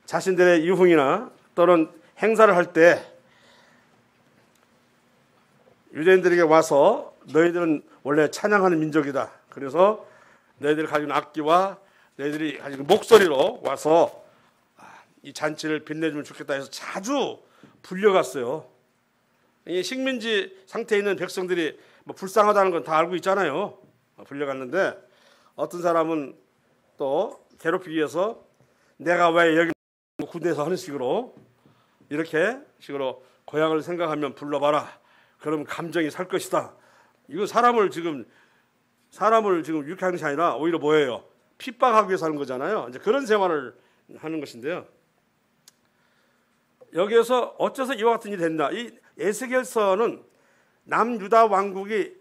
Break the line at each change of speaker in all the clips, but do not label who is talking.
자신들의 유흥이나 또는 행사를 할 때 유대인들에게 와서 너희들은 원래 찬양하는 민족이다. 그래서 너희들이 가지고 있는 악기와 너희들이 가지고 있는 목소리로 와서 이 잔치를 빛내주면 좋겠다 해서 자주 불려갔어요. 이 식민지 상태에 있는 백성들이 뭐 불쌍하다는 건 다 알고 있잖아요. 불려갔는데 어떤 사람은 또 괴롭히기 위해서 내가 왜 여기 군대에서 하는 식으로 이렇게 식으로 고향을 생각하면 불러봐라. 그럼 감정이 살 것이다. 이거 사람을 지금 이렇게 하는 것이 아니라 오히려 뭐예요? 핍박하기 위해서 하는 거잖아요. 이제 그런 생활을 하는 것인데요. 여기에서 어째서 이와 같은 일이 됐나? 이 에스겔서는 남유다 왕국이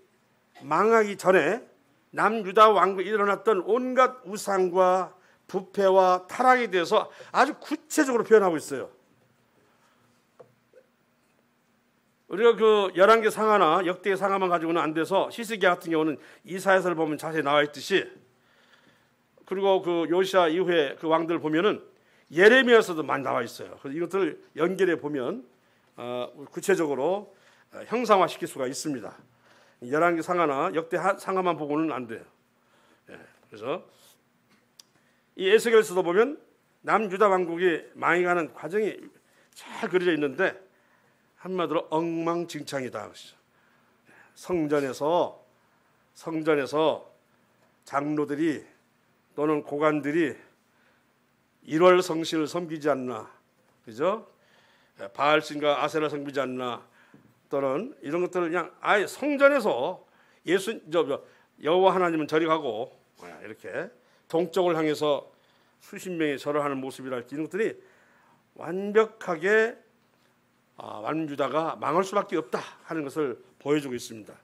망하기 전에 남유다 왕국이 일어났던 온갖 우상과 부패와 타락에 대해서 아주 구체적으로 표현하고 있어요. 우리가 그 11개 상하나 역대의 상하만 가지고는 안 돼서 히스기야 같은 경우는 이사야서를 보면 자세히 나와 있듯이, 그리고 그 요시야 이후에 그 왕들 보면은 예레미야서도 많이 나와 있어요. 그래서 이것들을 연결해 보면 구체적으로 형상화시킬 수가 있습니다. 11개 상하나 역대 상하만 보고는 안 돼요. 그래서 이 에스겔서도 보면 남유다 왕국이 망해가는 과정이 잘 그려져 있는데 한마디로 엉망진창이다. 성전에서 장로들이 또는 고관들이 1월 성신을 섬기지 않나, 그죠? 바알신과 아세라 섬기지 않나, 또는 이런 것들을 그냥 아예 성전에서 여호와 하나님은 저리 가고 이렇게 동쪽을 향해서 수십 명이 절을 하는 모습이랄지 이런 것들이 완벽하게 남유다가 망할 수밖에 없다 하는 것을 보여주고 있습니다.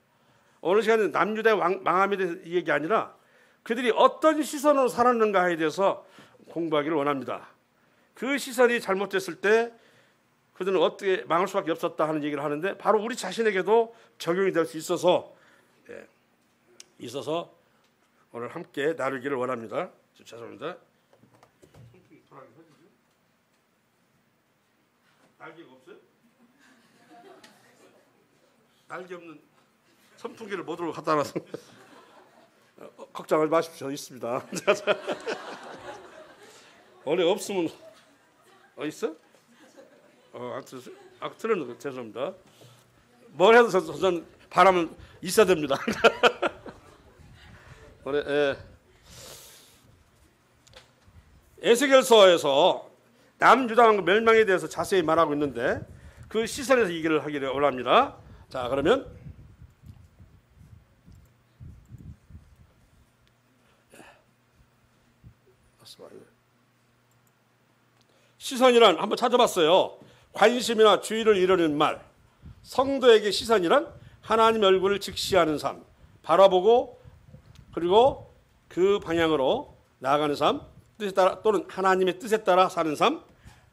오늘 시간은 남유다의 망함에 대해서 이 얘기 아니라 그들이 어떤 시선으로 살았는가에 대해서 공부하기를 원합니다. 그 시선이 잘못됐을 때 그들은 어떻게 망할 수밖에 없었다 하는 얘기를 하는데 바로 우리 자신에게도 적용이 될 수 있어서 오늘 함께 나누기를 원합니다. 죄송합니다. 날개가 없어요? 날개 없는 선풍기를 모두로 갖다 놔서 걱정하지 마십시오. 있습니다. 원래 없으면 있어? 틀었는 거 죄송합니다. 뭘 해도 저는 바람은 있어야 됩니다. 에스겔서에서 남유다 왕국 멸망에 대해서 자세히 말하고 있는데 그 시선에서 얘기를 하기를 원합니다. 자, 그러면 시선이란 한번 찾아봤어요. 관심이나 주의를 이루는 말. 성도에게 시선이란 하나님 얼굴을 직시하는 삶, 바라보고 그리고 그 방향으로 나아가는 삶, 뜻에 따라 또는 하나님의 뜻에 따라 사는 삶,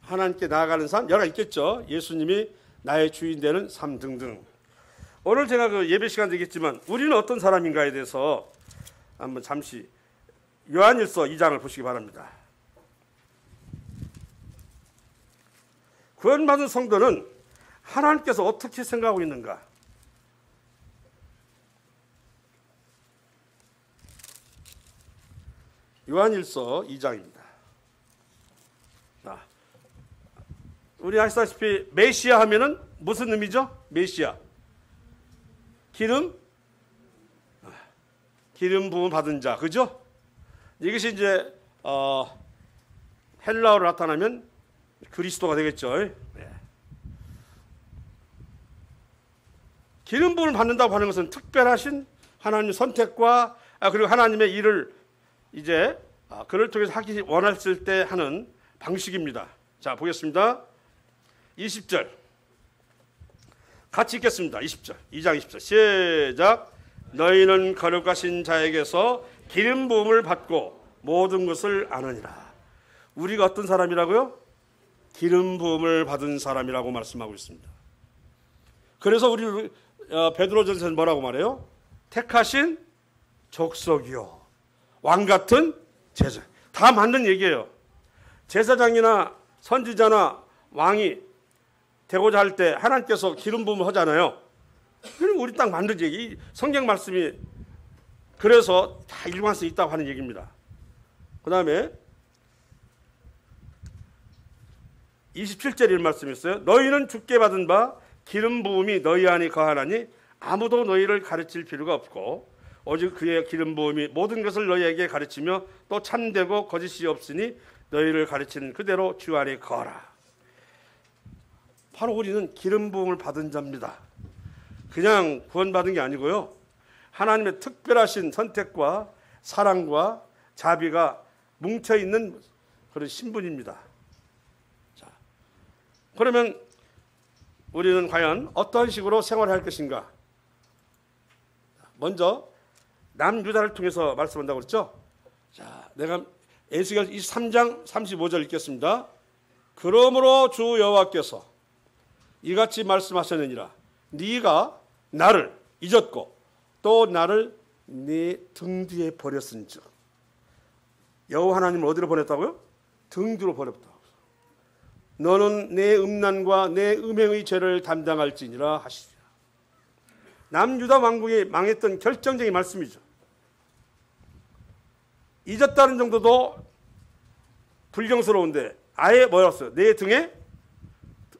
하나님께 나아가는 삶, 여러 가지 있겠죠. 예수님이 나의 주인 되는 삶 등등. 오늘 제가 그 예배 시간 되겠지만 우리는 어떤 사람인가에 대해서 한번 잠시 요한일서 2장을 보시기 바랍니다. 구원받은 성도는 하나님께서 어떻게 생각하고 있는가? 요한일서 2장입니다. 우리 아시다시피 메시아 하면은 무슨 의미죠? 메시아. 기름 부음 받은 자, 그죠? 이것이 이제 헬라어로 나타나면 그리스도가 되겠죠. 네. 기름 부음을 받는다고 하는 것은 특별하신 하나님의 선택과 그리고 하나님의 일을 이제 그를 통해서 하기 원했을 때 하는 방식입니다. 자, 보겠습니다. 20절 같이 읽겠습니다. 20절 2장 20절 시작. 너희는 거룩하신 자에게서 기름 부음을 받고 모든 것을 아느니라. 우리가 어떤 사람이라고요? 기름 부음을 받은 사람이라고 말씀하고 있습니다. 그래서 우리 베드로전서는 뭐라고 말해요? 택하신 족속이요 왕 같은 제사. 다 맞는 얘기예요. 제사장이나 선지자나 왕이 되고자 할 때 하나님께서 기름 부음을 하잖아요. 그럼 우리 딱 맞는 얘기. 이 성경 말씀이 그래서 다 일관할 수 있다고 하는 얘기입니다. 그 다음에 27절에 이런 말씀이 있어요. 너희는 주께 받은 바 기름 부음이 너희 안에 거하나니 아무도 너희를 가르칠 필요가 없고 오직 그의 기름 부음이 모든 것을 너희에게 가르치며 또 참되고 거짓이 없으니 너희를 가르치는 그대로 주 안에 거하라. 바로 우리는 기름 부음을 받은 자입니다. 그냥 구원받은 게 아니고요. 하나님의 특별하신 선택과 사랑과 자비가 뭉쳐있는 그런 신분입니다. 자, 그러면 우리는 과연 어떤 식으로 생활할 것인가? 먼저 남유다를 통해서 말씀한다고 그랬죠? 자, 내가 에스겔 23장 35절 읽겠습니다. 그러므로 주 여호와께서 이같이 말씀하셨느니라. 네가 나를 잊었고 또 나를 네 등 뒤에 버렸은즉. 여호와 하나님을 어디로 보냈다고요? 등 뒤로 버렸다. 너는 내 음란과 내 음행의 죄를 담당할지니라 하시리라. 남유다 왕국이 망했던 결정적인 말씀이죠. 잊었다는 정도도 불경스러운데 아예 뭐였어요? 내 등에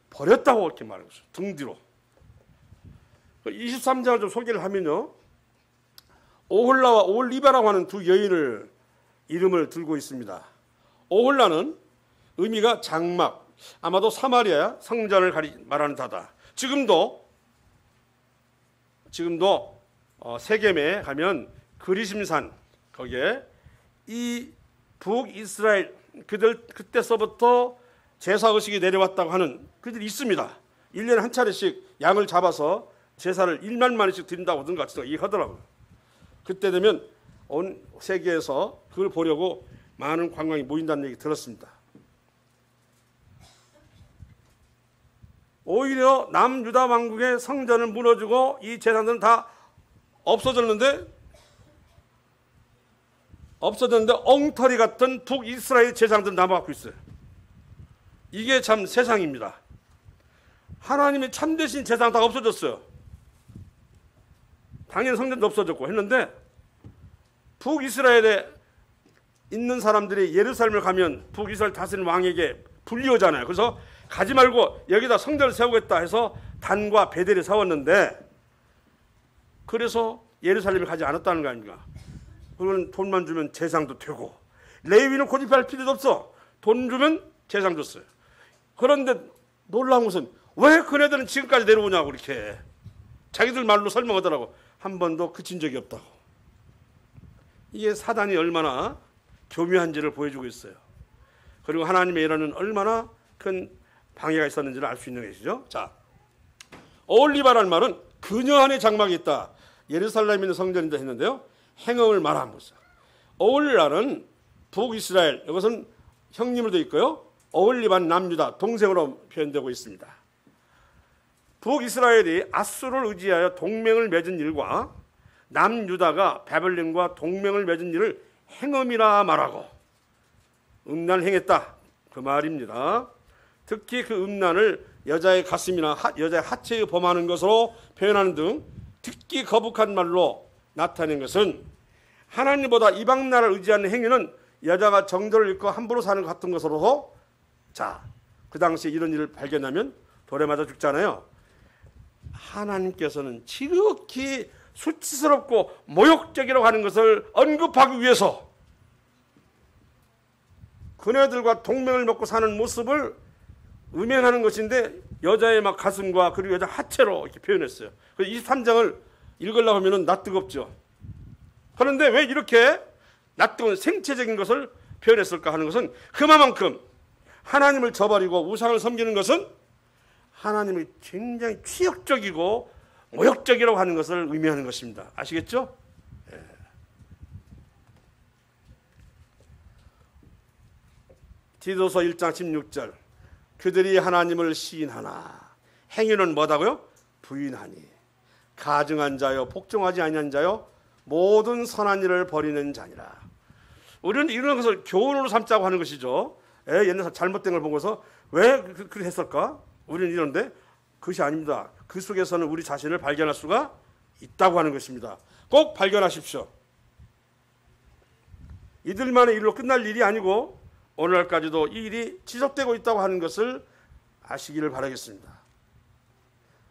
버렸다고 이렇게 말하고 있어요. 등 뒤로. 23장을 좀 소개를 하면요. 오홀라와 오홀리바라고 하는 두 여인을 이름을 들고 있습니다. 오홀라는 의미가 장막, 아마도 사마리아 성전을 말하는 다다. 지금도 세겜에 가면 그리심산 거기에 이 북이스라엘 그들 그때서부터 제사의식이 내려왔다고 하는 그들이 있습니다. 1년에 한 차례씩 양을 잡아서 제사를 1만 마리씩 드린다고 하던 같이 얘기하더라고요. 그때 되면 온 세계에서 그걸 보려고 많은 관광이 모인다는 얘기 들었습니다. 오히려 남유다 왕국의 성전을 무너지고 이 제사들은 다 없어졌는데 엉터리 같은 북이스라엘 제사장들 남아갖고 있어요. 이게 참 세상입니다. 하나님의 참되신 제사장 다 없어졌어요. 당연히 성전도 없어졌고 했는데 북이스라엘에 있는 사람들이 예루살렘을 가면 북이스라엘 다스리는 왕에게 불리오잖아요. 그래서 가지 말고 여기다 성전을 세우겠다 해서 단과 베델을 세웠는데 그래서 예루살렘에 가지 않았다는 거 아닙니까? 그건 돈만 주면 제사장도 되고 레위는 고집할 필요도 없어. 돈 주면 제사장 줬어요. 그런데 놀라운 것은 왜 그네들은 지금까지 내려오냐고 이렇게 자기들 말로 설명하더라고. 한 번도 그친 적이 없다고. 이게 사단이 얼마나 교묘한지를 보여주고 있어요. 그리고 하나님의 일하는 얼마나 큰 방해가 있었는지를 알 수 있는 것이죠. 자, 오홀리바라는 말은 그녀 안에 장막이 있다. 예루살렘에 있는 성전이다 했는데요. 행음을 말한 것이죠. 오홀리바는 북이스라엘, 이것은 형님으로 되어 있고요. 오홀리바는 남유다, 동생으로 표현되고 있습니다. 북이스라엘이 아수를 의지하여 동맹을 맺은 일과 남유다가 바벨론과 동맹을 맺은 일을 행음이라 말하고 음란을 행했다 그 말입니다. 특히 그 음란을 여자의 가슴이나 여자의 하체에 범하는 것으로 표현하는 등 듣기 거북한 말로 나타낸 것은 하나님보다 이방 나라를 의지하는 행위는 여자가 정도를 잃고 함부로 사는 것 같은 것으로서 자, 그 당시에 이런 일을 발견하면 돌에 맞아 죽잖아요. 하나님께서는 지극히 수치스럽고 모욕적이라고 하는 것을 언급하기 위해서 그네들과 동맹을 맺고 사는 모습을 음행하는 것인데 여자의 막 가슴과 그리고 여자 하체로 이렇게 표현했어요. 그래서 23장을 읽으려고 하면 낯뜨겁죠. 그런데 왜 이렇게 낯뜨거운 생체적인 것을 표현했을까 하는 것은 그만큼 하나님을 저버리고 우상을 섬기는 것은 하나님이 굉장히 취역적이고 모욕적이라고 하는 것을 의미하는 것입니다. 아시겠죠? 예. 디도서 1장 16절 그들이 하나님을 시인하나 행위는 뭐다고요? 부인하니 가증한 자요 복종하지 아니한 자요 모든 선한 일을 버리는 자니라. 우리는 이런 것을 교훈으로 삼자고 하는 것이죠. 옛날 잘못된 걸 보고서 왜 그렇게 했을까? 우리는 이런데 그것이 아닙니다. 그 속에서는 우리 자신을 발견할 수가 있다고 하는 것입니다. 꼭 발견하십시오. 이들만의 일로 끝날 일이 아니고 오늘날까지도 이 일이 지속되고 있다고 하는 것을 아시기를 바라겠습니다.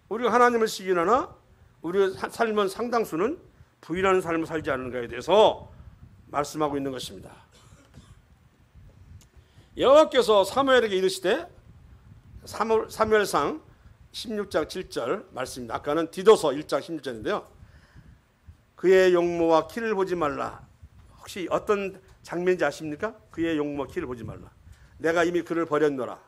우리가 하나님을 시기하나 우리의 삶은 상당수는 부인하는 삶을 살지 않는가에 대해서 말씀하고 있는 것입니다. 여호와께서 사무엘에게 이르시되, 사무엘상 16장 7절 말씀입니다. 아까는 디도서 1장 16절인데요. 그의 용모와 키를 보지 말라. 혹시 어떤 장면인지 아십니까? 그의 용모와 키를 보지 말라. 내가 이미 그를 버렸노라.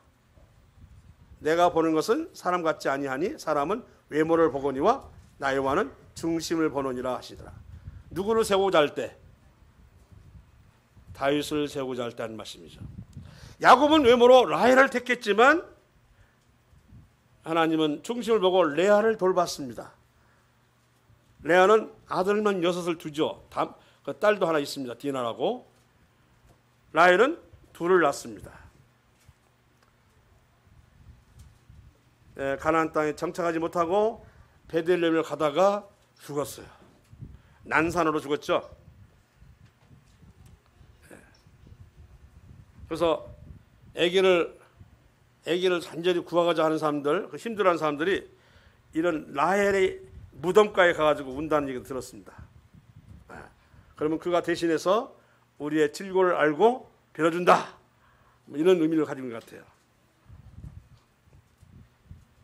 내가 보는 것은 사람 같지 아니하니 사람은 외모를 보거니와 나의 와는 중심을 보노니라 하시더라. 누구를 세우고자 할 때? 다윗을 세우고자 할 때 하는 말씀이죠. 야곱은 외모로 라헬을 택했지만 하나님은 중심을 보고 레아를 돌봤습니다. 레아는 아들만 6을 두죠. 그 딸도 하나 있습니다. 디나라고. 라헬은 2을 낳습니다. 가나안 땅에 정착하지 못하고 베들레헴을 가다가 죽었어요. 난산으로 죽었죠. 그래서 아기를 간절히 구하고자 하는 사람들, 힘들어하는 사람들이 이런 라헬의 무덤가에 가가지고 운다는 얘기도 들었습니다. 그러면 그가 대신해서 우리의 질고를 알고 빌어준다, 이런 의미를 가진 것 같아요.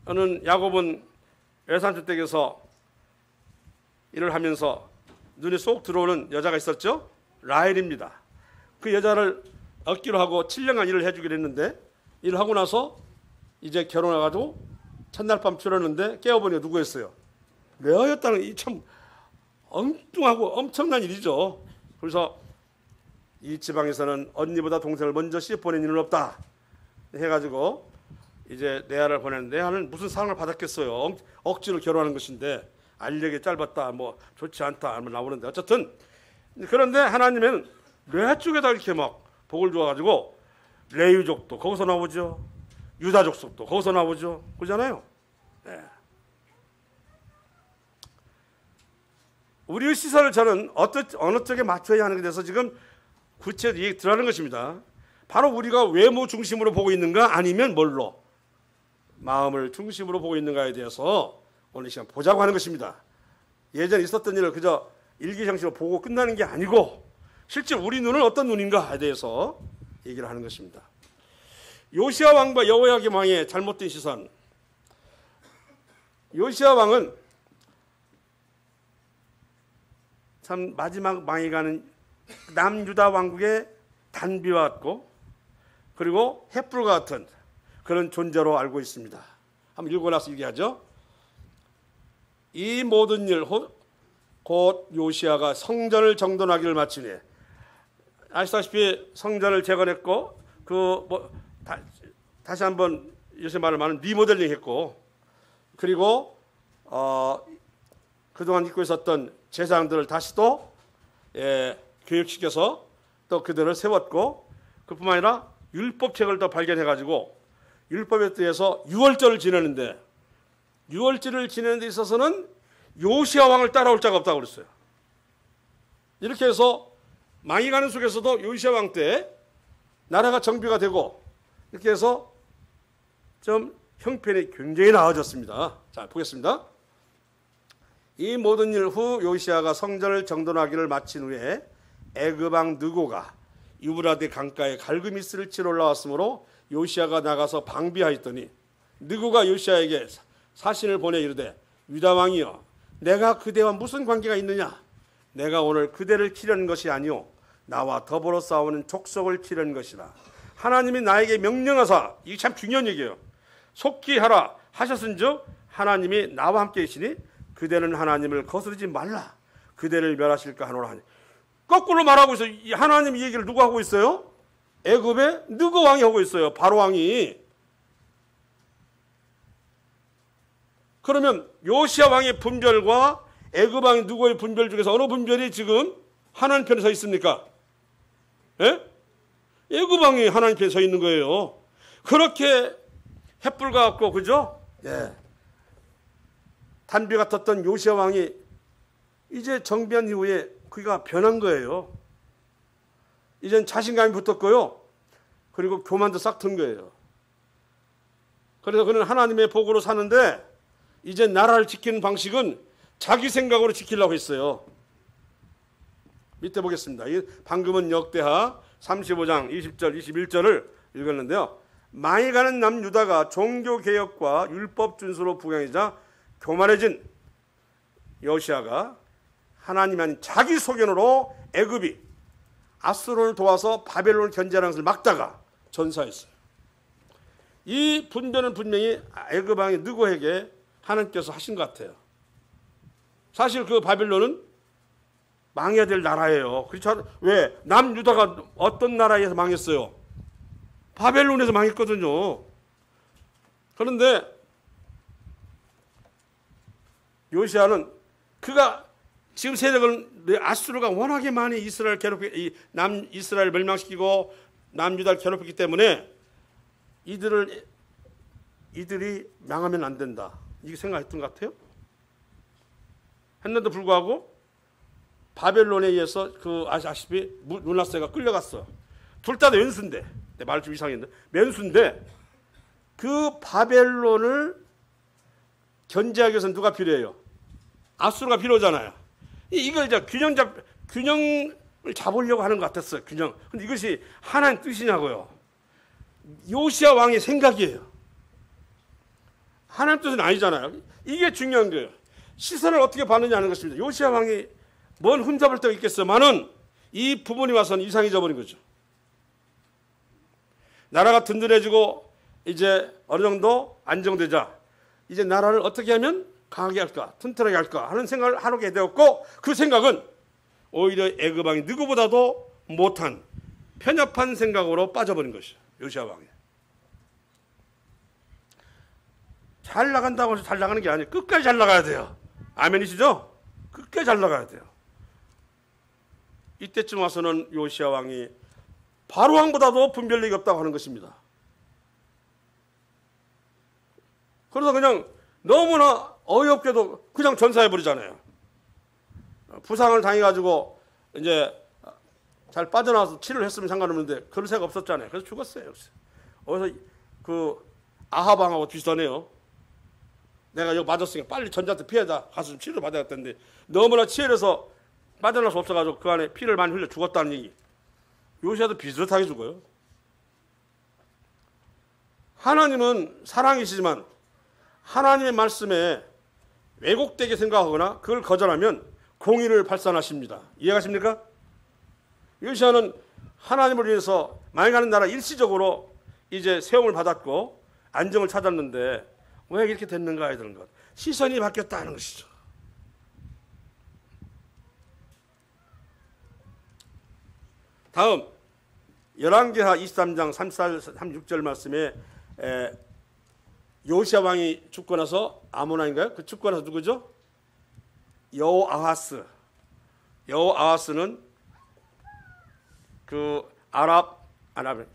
저는 야곱은 외산주택에서 일을 하면서 눈에 쏙 들어오는 여자가 있었죠. 라헬입니다. 그 여자를 얻기로 하고 7년간 일을 해주기로 했는데, 일을 하고 나서 이제 결혼해가지고 첫날 밤 출었는데 깨어보니까 누구였어요? 레아였다는, 이 참 엉뚱하고 엄청난 일이죠. 그래서 이 지방에서는 언니보다 동생을 먼저 씹어보낸 일은 없다 해가지고 이제 레아를 보냈는데, 레아는 무슨 사랑을 받았겠어요. 억지로 결혼하는 것인데 알력이 짧았다, 뭐 좋지 않다 하면 나오는데, 어쨌든 그런데 하나님은 레아 쪽에다 이렇게 막 복을 주어가지고 레위족도 거기서 나오죠. 유다 족속도 거기서 나오죠. 그러잖아요. 네. 우리의 시선을 저는 어느 쪽에 맞춰야 하는 것에 대해서 지금 구체적으로 얘기 들어가는 것입니다. 바로 우리가 외모 중심으로 보고 있는가, 아니면 뭘로? 마음을 중심으로 보고 있는가에 대해서 오늘 시간 보자고 하는 것입니다. 예전에 있었던 일을 그저 일기장식으로 보고 끝나는 게 아니고 실제 우리 눈은 어떤 눈인가에 대해서 얘기를 하는 것입니다. 요시야 왕과 여호야김 왕의 잘못된 시선. 요시야 왕은 참 마지막 망해가는 남유다 왕국의 단비와 같고, 그리고 횃불과 같은 그런 존재로 알고 있습니다. 한번 읽어나서 얘기하죠. 이 모든 일 곧 요시야가 성전을 정돈하기를 마치니, 아시다시피 성전을 재건했고, 다시 한번 요새 말을 많은 리모델링 했고, 그리고 그동안 입고 있었던 제사장들을 다시 또 교육시켜서 또 그들을 세웠고, 그뿐만 아니라 율법책을 또 발견해가지고 율법에 의해서 유월절을 지내는데, 유월절을 지내는 데 있어서는 요시야 왕을 따라올 자가 없다고 그랬어요. 이렇게 해서 망해가는 속에서도 요시야 왕 때 나라가 정비가 되고, 이렇게 해서 좀 형편이 굉장히 나아졌습니다. 자, 보겠습니다. 이 모든 일 후 요시야가 성전을 정돈하기를 마친 후에 애굽 왕 느고가 유브라데 강가에 갈그미스를 치러 올라왔으므로 요시야가 나가서 방비하였더니, 느고가 요시야에게 사신을 보내 이르되, 유다 왕이여, 내가 그대와 무슨 관계가 있느냐? 내가 오늘 그대를 치려는 것이 아니오 나와 더불어 싸우는 족속을 치려는 것이라. 하나님이 나에게 명령하사, 이게 참 중요한 얘기예요. 속히 하라 하셨은즉 하나님이 나와 함께 계시니 그대는 하나님을 거스르지 말라. 그대를 멸하실까 하노라 하니. 거꾸로 말하고 있어요. 하나님 이 얘기를 누가 하고 있어요? 애굽의 느고 왕이 하고 있어요. 바로 왕이. 그러면 요시야 왕의 분별과 애굽 왕의 느고의 분별 중에서 어느 분별이 지금 하나님 편에 서 있습니까? 예? 애굽 왕이 하나님 편에 서 있는 거예요. 그렇게 햇불과 같고, 그죠? 예. 단비 같았던 요시야 왕이 이제 정비한 이후에 그가 변한 거예요. 이젠 자신감이 붙었고요. 그리고 교만도 싹 튼 거예요. 그래서 그는 하나님의 복으로 사는데 이제 나라를 지키는 방식은 자기 생각으로 지키려고 했어요. 밑에 보겠습니다. 방금은 역대하 35장 20절 21절을 읽었는데요. 망해가는 남유다가 종교개혁과 율법 준수로 부강이자 교만해진 요시야가 하나님 아닌 자기 소견으로 애굽이 아수르를 도와서 바벨론을 견제하는 것을 막다가 전사했어요. 이 분별은 분명히 애굽 왕이 느고에게 하나님께서 하신 것 같아요. 사실 그 바벨론은 망해야 될 나라예요. 그렇죠? 왜? 남유다가 어떤 나라에서 망했어요? 바벨론에서 망했거든요. 그런데 요시야는 그가 지금 세력은 아수르가 워낙에 많이 이스라엘 괴롭히 남이스라엘 멸망시키고 남유다를 괴롭혔기 때문에 이들이 망하면 안 된다. 이게 생각했던 것 같아요. 했는데도 불구하고 바벨론에 의해서 그 아시다시피 므낫세가 끌려갔어. 둘 다 왼수인데, 내 말 좀 이상했는데 왼수인데 그 바벨론을 견제하기 위해서는 누가 필요해요? 아수르가 필요하잖아요. 이걸 이제 균형을 잡으려고 하는 것 같았어요. 균형. 근데 이것이 하나님 뜻이냐고요. 요시야 왕의 생각이에요. 하나님 뜻은 아니잖아요. 이게 중요한 거예요. 시선을 어떻게 받느냐 하는 것입니다. 요시야 왕이 뭔 흠잡을 데가 있겠어만은 이 부분이 와서는 이상해져 버린 거죠. 나라가 든든해지고 이제 어느 정도 안정되자 이제 나라를 어떻게 하면 강하게 할까, 튼튼하게 할까 하는 생각을 하게 되었고, 그 생각은 오히려 애굽 왕이 누구보다도 못한 편협한 생각으로 빠져버린 것이죠. 요시야 왕이. 잘 나간다고 해서 잘 나가는 게 아니에요. 끝까지 잘 나가야 돼요. 아멘이시죠? 끝까지 잘 나가야 돼요. 이때쯤 와서는 요시야 왕이 바로 왕보다도 분별력이 없다고 하는 것입니다. 그래서 그냥 너무나 어이없게도 그냥 전사해버리잖아요. 부상을 당해가지고 이제 잘 빠져나와서 치료를 했으면 상관없는데 그럴 생각 없었잖아요. 그래서 죽었어요. 그래서 그 아하방하고 비슷하네요. 내가 여기 맞았으니까 빨리 전자한테 피해다 가서 좀 치료를 받아야겠다는데 너무나 치열해서 빠져나올 수 없어가지고 그 안에 피를 많이 흘려 죽었다는 얘기. 요시야도 비슷하게 죽어요. 하나님은 사랑이시지만 하나님의 말씀에 왜곡되게 생각하거나 그걸 거절하면 공의를 발산하십니다. 이해가십니까? 요시야는 하나님을 위해서 망해가는 나라 일시적으로 이제 세움을 받았고 안정을 찾았는데 왜 이렇게 됐는가 하는 것. 시선이 바뀌었다는 것이죠. 다음 열왕기하 23장 36절 말씀에 요시야 왕이 죽고 나서 아모나인가요? 그 죽고 나서 누구죠? 여호아하스. 여호아하스는 그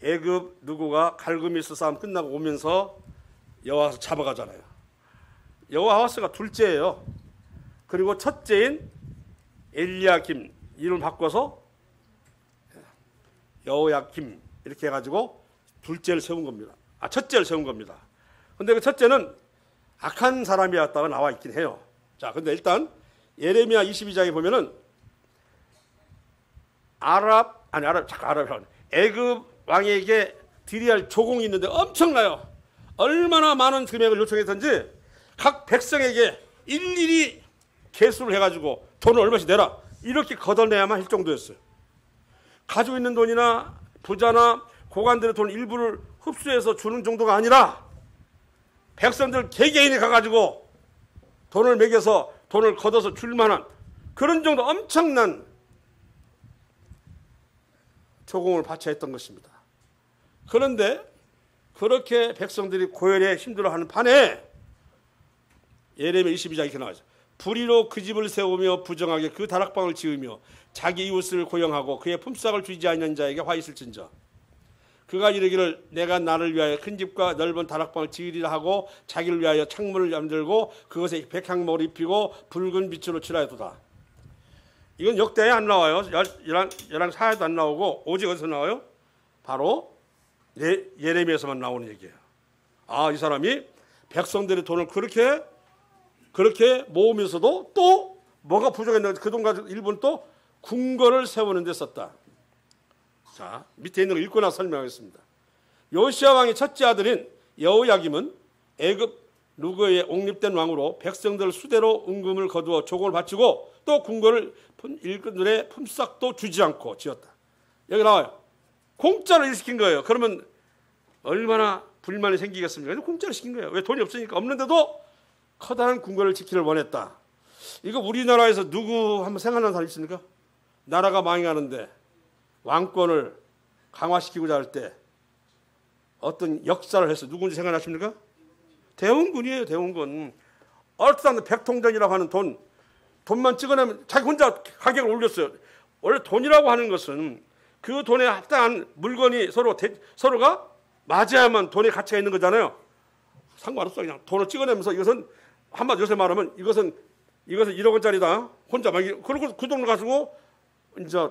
애굽 누구가 갈그미스 싸움 끝나고 오면서 여호아하스 잡아가잖아요. 여호아하스가 둘째예요. 그리고 첫째인 엘리야김 이름을 바꿔서 여호야김 이렇게 해가지고 둘째를 세운 겁니다. 첫째를 세운 겁니다. 근데 그 첫째는 악한 사람이었다고 나와 있긴 해요. 자, 근데 일단 예레미야 22장에 보면은 애굽 왕에게 드려야 할 조공이 있는데 엄청나요. 얼마나 많은 금액을 요청했던지 각 백성에게 일일이 계수를 해가지고 돈을 얼마씩 내라 이렇게 걷어내야만 할 정도였어요. 가지고 있는 돈이나 부자나 고관들의 돈 일부를 흡수해서 주는 정도가 아니라 백성들 개개인이 가가지고 돈을 매겨서 돈을 걷어서 줄 만한 그런 정도 엄청난 조공을 바쳐야 했던 것입니다. 그런데 그렇게 백성들이 고열에 힘들어하는 판에 예레미야 22장 이렇게 나와있어요. 불의로 그 집을 세우며 부정하게 그 다락방을 지으며 자기 이웃을 고용하고 그의 품삯을 주지 않는 자에게 화 있을진저. 그가 이르기를 내가 나를 위하여 큰 집과 넓은 다락방을 지으리라 하고 자기를 위하여 창문을 만들고 그것에 백향목을 입히고 붉은 빛으로 칠하였도다. 이건 역대에 안 나와요. 열왕 사에도 안 나오고 오직 어디서 나와요? 바로 예레미야에서만 나오는 얘기예요. 아, 이 사람이 백성들의 돈을 그렇게 모으면서도 또 뭐가 부족했는데 그 돈 가지고 일본 또 궁궐을 세우는 데 썼다. 자, 밑에 있는 거 읽고 나서 설명하겠습니다. 요시야 왕의 첫째 아들인 여호야김은 애굽 누거에 옹립된 왕으로 백성들 수대로 은금을 거두어 조공을 바치고 또 궁궐을 일꾼들의 품삯도 주지 않고 지었다. 여기 나와요. 공짜로 일시킨 거예요. 그러면 얼마나 불만이 생기겠습니까? 공짜로 시킨 거예요. 왜? 돈이 없으니까. 없는데도 커다란 궁궐을 지키를 원했다. 이거 우리나라에서 누구 한번 생각나는 사람 있습니까? 나라가 망해가는데 왕권을 강화시키고자 할 때 어떤 역사를 해서 누군지 생각나십니까? 대원군이에요. 대원군. 얼뜻한 백통전이라고 하는 돈만 찍어내면 자기 혼자 가격을 올렸어요. 원래 돈이라고 하는 것은 그 돈에 합당한 물건이 서로가 맞아야만 돈의 가치가 있는 거잖아요. 상관없어. 그냥 돈을 찍어내면서 이것은 한마디 요새 말하면 이것은 1억 원짜리다. 혼자 막 그리고 그 돈을 가지고 이제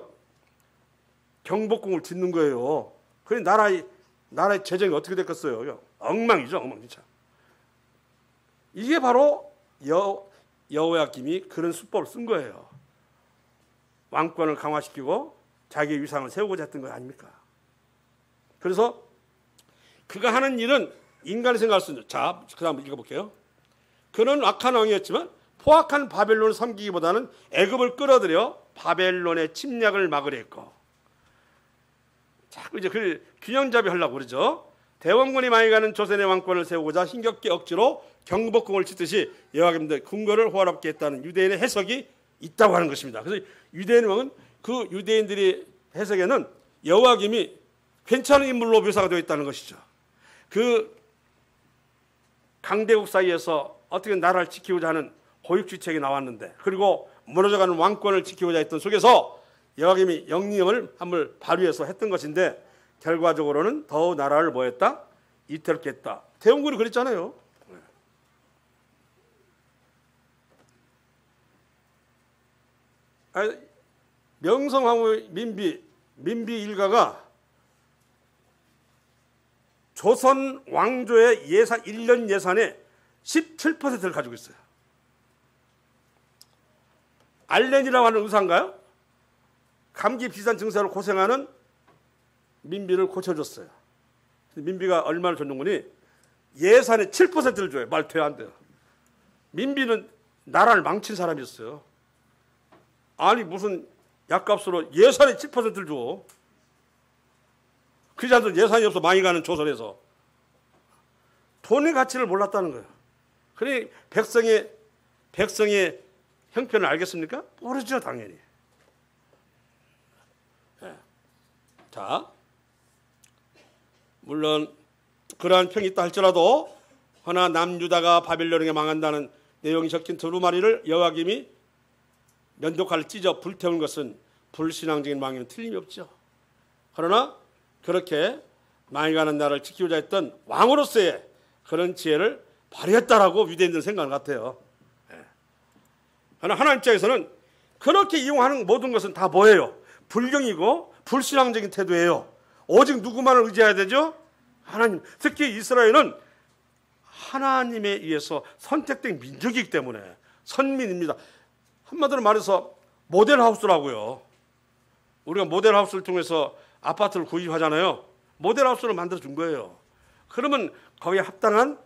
경복궁을 짓는 거예요. 그래 나라의 재정이 어떻게 됐겠어요? 엉망이죠, 엉망 진짜. 이게 바로 여호야김이 그런 수법을 쓴 거예요. 왕권을 강화시키고 자기의 위상을 세우고자 했던 거 아닙니까? 그래서 그가 하는 일은 인간의 생각할 수 있는. 자, 그 다음 읽어볼게요. 그는 악한 왕이었지만 포악한 바벨론을 섬기기보다는 애굽을 끌어들여 바벨론의 침략을 막으려 했고, 자꾸 이제 그 균형잡이 하려고 그러죠. 대원군이 많이 가는 조선의 왕권을 세우고자 힘겹게 억지로 경복궁을 짓듯이 여호야김도 궁궐을 호화롭게 했다는 유대인의 해석이 있다고 하는 것입니다. 그래서 유대인 왕은 그 유대인들이 해석에는 여호야김이 괜찮은 인물로 묘사가 되어 있다는 것이죠. 그 강대국 사이에서 어떻게 나라를 지키고자 하는 고육지책이 나왔는데, 그리고 무너져가는 왕권을 지키고자 했던 속에서 여호야김이 영령을 한번 발휘해서 했던 것인데, 결과적으로는 더욱 나라를 뭐했다? 이태롭게 했다. 대원군이 그랬잖아요. 명성황후의 민비 일가가 조선 왕조의 예산 1년 예산의 17%를 가지고 있어요. 알렌이라고 하는 의사인가요? 감기 비슷한 증세로 고생하는 민비를 고쳐줬어요. 민비가 얼마를 줬는 거니? 예산의 7%를 줘요. 말 돼야 안 돼요. 민비는 나라를 망친 사람이었어요. 아니 무슨 약값으로 예산의 7%를 줘. 그 사람들 예산이 없어 많이 가는 조선에서. 돈의 가치를 몰랐다는 거예요. 그러니 백성의 형편을 알겠습니까? 모르죠, 당연히. 네. 자, 물론 그러한 평이 있다 할지라도 허나 남유다가 바벨론에게 망한다는 내용이 적힌 두루마리를 여호야김이 면도칼을 찢어 불태운 것은 불신앙적인 망에는 틀림이 없죠. 그러나 그렇게 망해가는 나라를 지키고자 했던 왕으로서의 그런 지혜를 발휘했다라고 유대인들은 생각하는 것 같아요. 그러나 하나님 입장에서는 그렇게 이용하는 모든 것은 다 뭐예요? 불경이고 불신앙적인 태도예요. 오직 누구만을 의지해야 되죠? 하나님. 특히 이스라엘은 하나님에 의해서 선택된 민족이기 때문에 선민입니다. 한마디로 말해서 모델하우스라고요. 우리가 모델하우스를 통해서 아파트를 구입하잖아요. 모델하우스를 만들어준 거예요. 그러면 거기에 합당한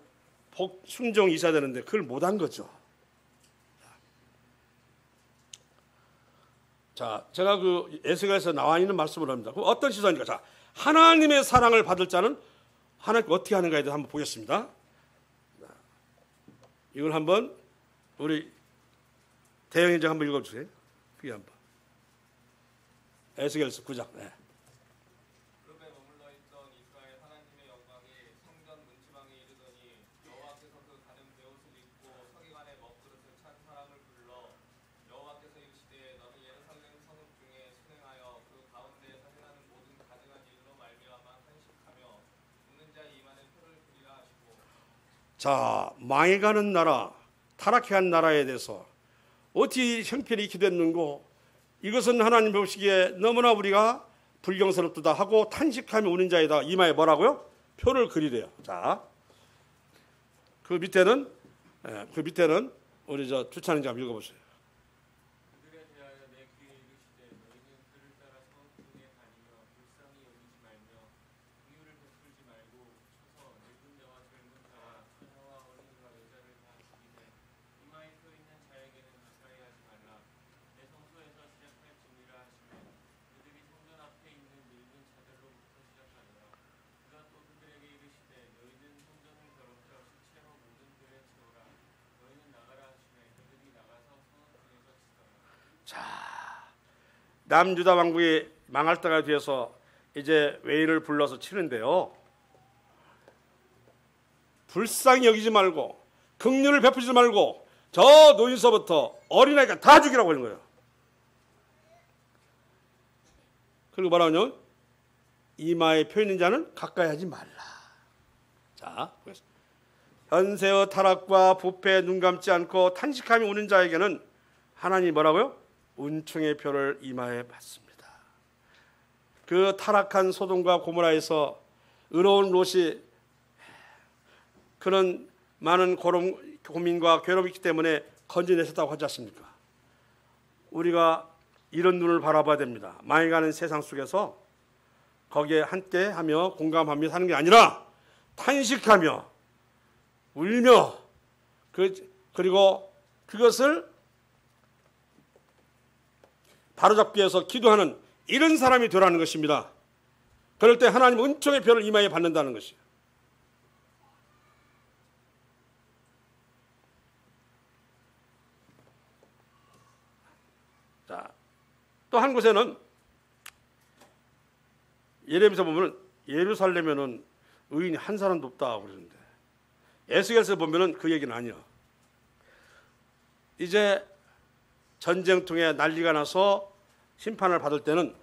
순종이 있어야 되는데 그걸 못한 거죠. 자, 제가 그 에스겔에서 나와 있는 말씀을 합니다. 그럼 어떤 시선입니까? 자, 하나님의 사랑을 받을 자는 하나님께 어떻게 하는가에 대해서 한번 보겠습니다. 이걸 한번 우리 대영인장 한번 읽어주세요. 그게 한번. 에스겔서 9장. 네.
그룹에 머물러 있던 이스라엘 하나님의 영광이 성전 문지방에 이르더니 여호와께서 그 가는 베옷을 입고 서기관의 먹그릇을 찬 사람을 불러 여호와께서 이르시되 너는 예루살렘 성읍 중에 순행하여 그 가운데 사진하는 모든 가증한 일로 말미암아 한식하여
자, 망해가는 나라, 타락해간 나라에 대해서 어떻게 형편이 이렇게 됐는고, 이것은 하나님 보시기에 너무나 우리가 불경스럽다 하고 탄식하며 우는 자에다 이마에 뭐라고요? 표를 그리래요. 자, 그 밑에는 우리 주찬이가 한번 읽어보세요.
그들에 대하여 내 귀에 이르시되 너희는 그를 따라 성중에 다니며 불쌍히 여기지 말며 긍휼을 베풀지 말고 쳐서 늙은 자와 젊은 자와 처녀와 어린이와 여자를 다 죽이되 이마에 표 있는 자에게는 가까이 하지 말라. 내 성소에서 시작할 징이라 하시며 그들이 성전 앞에 있는 늙은 자들로부터 시작하더라. 그가 또 그들에게 이르시되 너희는 성전을 더럽혀 시체로 모든 들에 채우라. 너희는 나가라 하시매 그들이 나가서 성읍 중에서 치더라.
남유다 왕국이 망할 때가 돼서 이제 외인을 불러서 치는데요. 불쌍히 여기지 말고 긍휼을 베푸지 말고 저 노인서부터 어린아이가 다 죽이라고 하는 거예요. 그리고 뭐라고요? 이마에 표 있는 자는 가까이 하지 말라. 자, 현세의 타락과 부패에 눈 감지 않고 탄식하며 우는 자에게는 하나님이 뭐라고요? 은총의 표를 이마에 받습니다. 그 타락한 소돔과 고모라에서 의로운 롯이 그런 많은 고민과 괴로움이 있기 때문에 건져내셨다고 하지 않습니까? 우리가 이런 눈을 바라봐야 됩니다. 망해가는 세상 속에서 거기에 함께하며 공감하며 사는 게 아니라 탄식하며 울며 그리고 그것을 바로잡기 위해서 기도하는 이런 사람이 되라는 것입니다. 그럴 때 하나님 은총의 표를 이마에 받는다는 것이에요. 자, 또 한 곳에는 예레미야서 보면은 예루살렘에는 의인이 한 사람도 없다고 그러는데 에스겔서 보면은 그 얘기는 아니야. 이제 전쟁통에 난리가 나서 심판을 받을 때는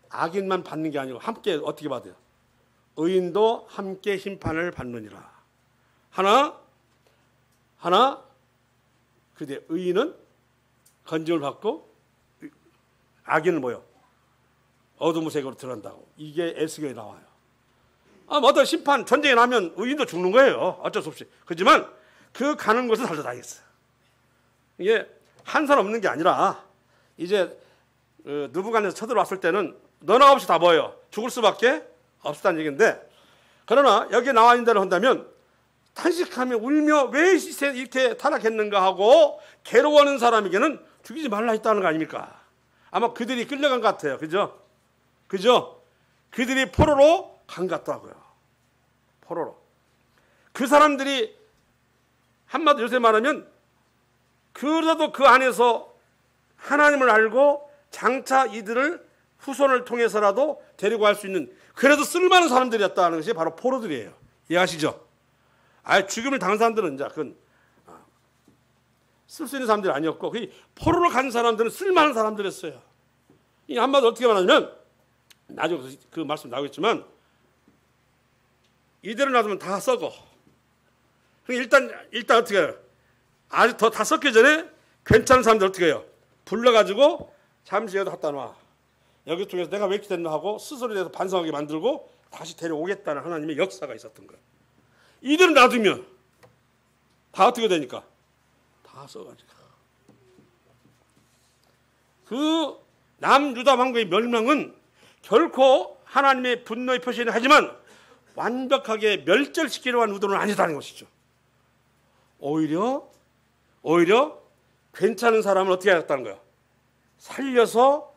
악인만 받는 게 아니고 함께 어떻게 받아요? 의인도 함께 심판을 받느니라. 하나 그때 의인은 건짐을 받고 악인은 뭐요? 어둠의 세계로 들어간다고. 이게 에스겔에 나와요. 어떤 심판 전쟁이 나면 의인도 죽는 거예요. 어쩔 수 없이. 그렇지만 그 가는 곳은 달려다니겠어요. 이게 한 사람 없는 게 아니라 이제 느부갓네살 쳐들어왔을 때는 너나 없이 다 뭐예요? 죽을 수밖에 없었다는 얘기인데, 그러나 여기에 나와 있는 대로 한다면 탄식하며 울며 왜 이렇게 타락했는가 하고 괴로워하는 사람에게는 죽이지 말라 했다는 거 아닙니까? 아마 그들이 끌려간 것 같아요. 그죠? 그들이 포로로 간 것 같다고요. 포로로. 그 사람들이 한마디로 요새 말하면 그래도 그 안에서 하나님을 알고 장차 이들을 후손을 통해서라도 데리고 갈 수 있는 그래도 쓸만한 사람들이었다는 것이 바로 포로들이에요. 이해하시죠? 죽임을 당한 사람들은 이제 그건 쓸 수 있는 사람들이 아니었고 그 포로로 간 사람들은 쓸만한 사람들이었어요. 이 한마디로 어떻게 말하냐면 나중에 그 말씀 나오겠지만 이대로 놔두면 다 썩어. 일단 어떻게 해요? 아직 더 다 썩기 전에 괜찮은 사람들 어떻게 해요? 불러가지고 잠시 여기다 갖다 놔. 여기 통해서 내가 왜 이렇게 됐나 하고 스스로에 대해서 반성하게 만들고 다시 데려오겠다는 하나님의 역사가 있었던 거예요. 이대로 놔두면 다 어떻게 되니까? 다 썩어가지고. 그 남유다 왕국의 멸망은 결코 하나님의 분노의 표시는 하지만 완벽하게 멸절시키려고 하는 의도는 아니다는 것이죠. 오히려 괜찮은 사람을 어떻게 하겠다는 거야? 살려서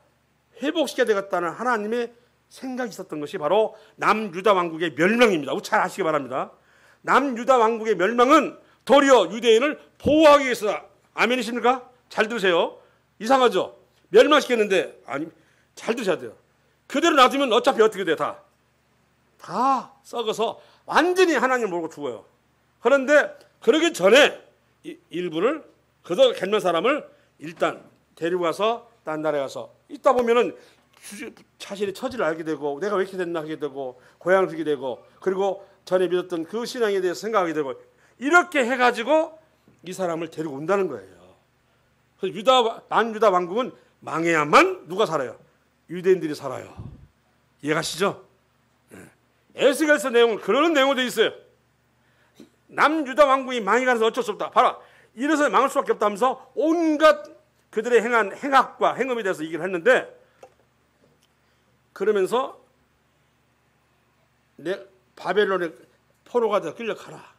회복시켜야 되겠다는 하나님의 생각이 있었던 것이 바로 남유다 왕국의 멸망입니다. 잘 아시기 바랍니다. 남유다 왕국의 멸망은 도리어 유대인을 보호하기 위해서. 아멘이십니까? 잘 들으세요. 이상하죠? 멸망시켰는데 아니 잘 들으셔야 돼요. 그대로 놔두면 어차피 어떻게 돼요? 다 썩어서 완전히 하나님을 모르고 죽어요. 그런데 그러기 전에 일부를 그도 괜찮은 사람을 일단 데리고 가서 딴 나라에 가서 있다 보면은 자신의 처지를 알게 되고 내가 왜 이렇게 됐나 하게 되고 고향을 두게 되고 그리고 전에 믿었던 그 신앙에 대해서 생각하게 되고 이렇게 해가지고 이 사람을 데리고 온다는 거예요. 그래서 남유다 왕국은 망해야만 누가 살아요? 유대인들이 살아요. 이해가시죠? 에스겔서 내용은 그런 내용도 있어요. 남유다 왕국이 망해가면서 어쩔 수 없다. 봐라. 이래서 망할 수밖에 없다 하면서 온갖 그들의 행한 행악과 행음에 대해서 얘기를 했는데, 그러면서 바벨론의 포로가 되어 끌려가라.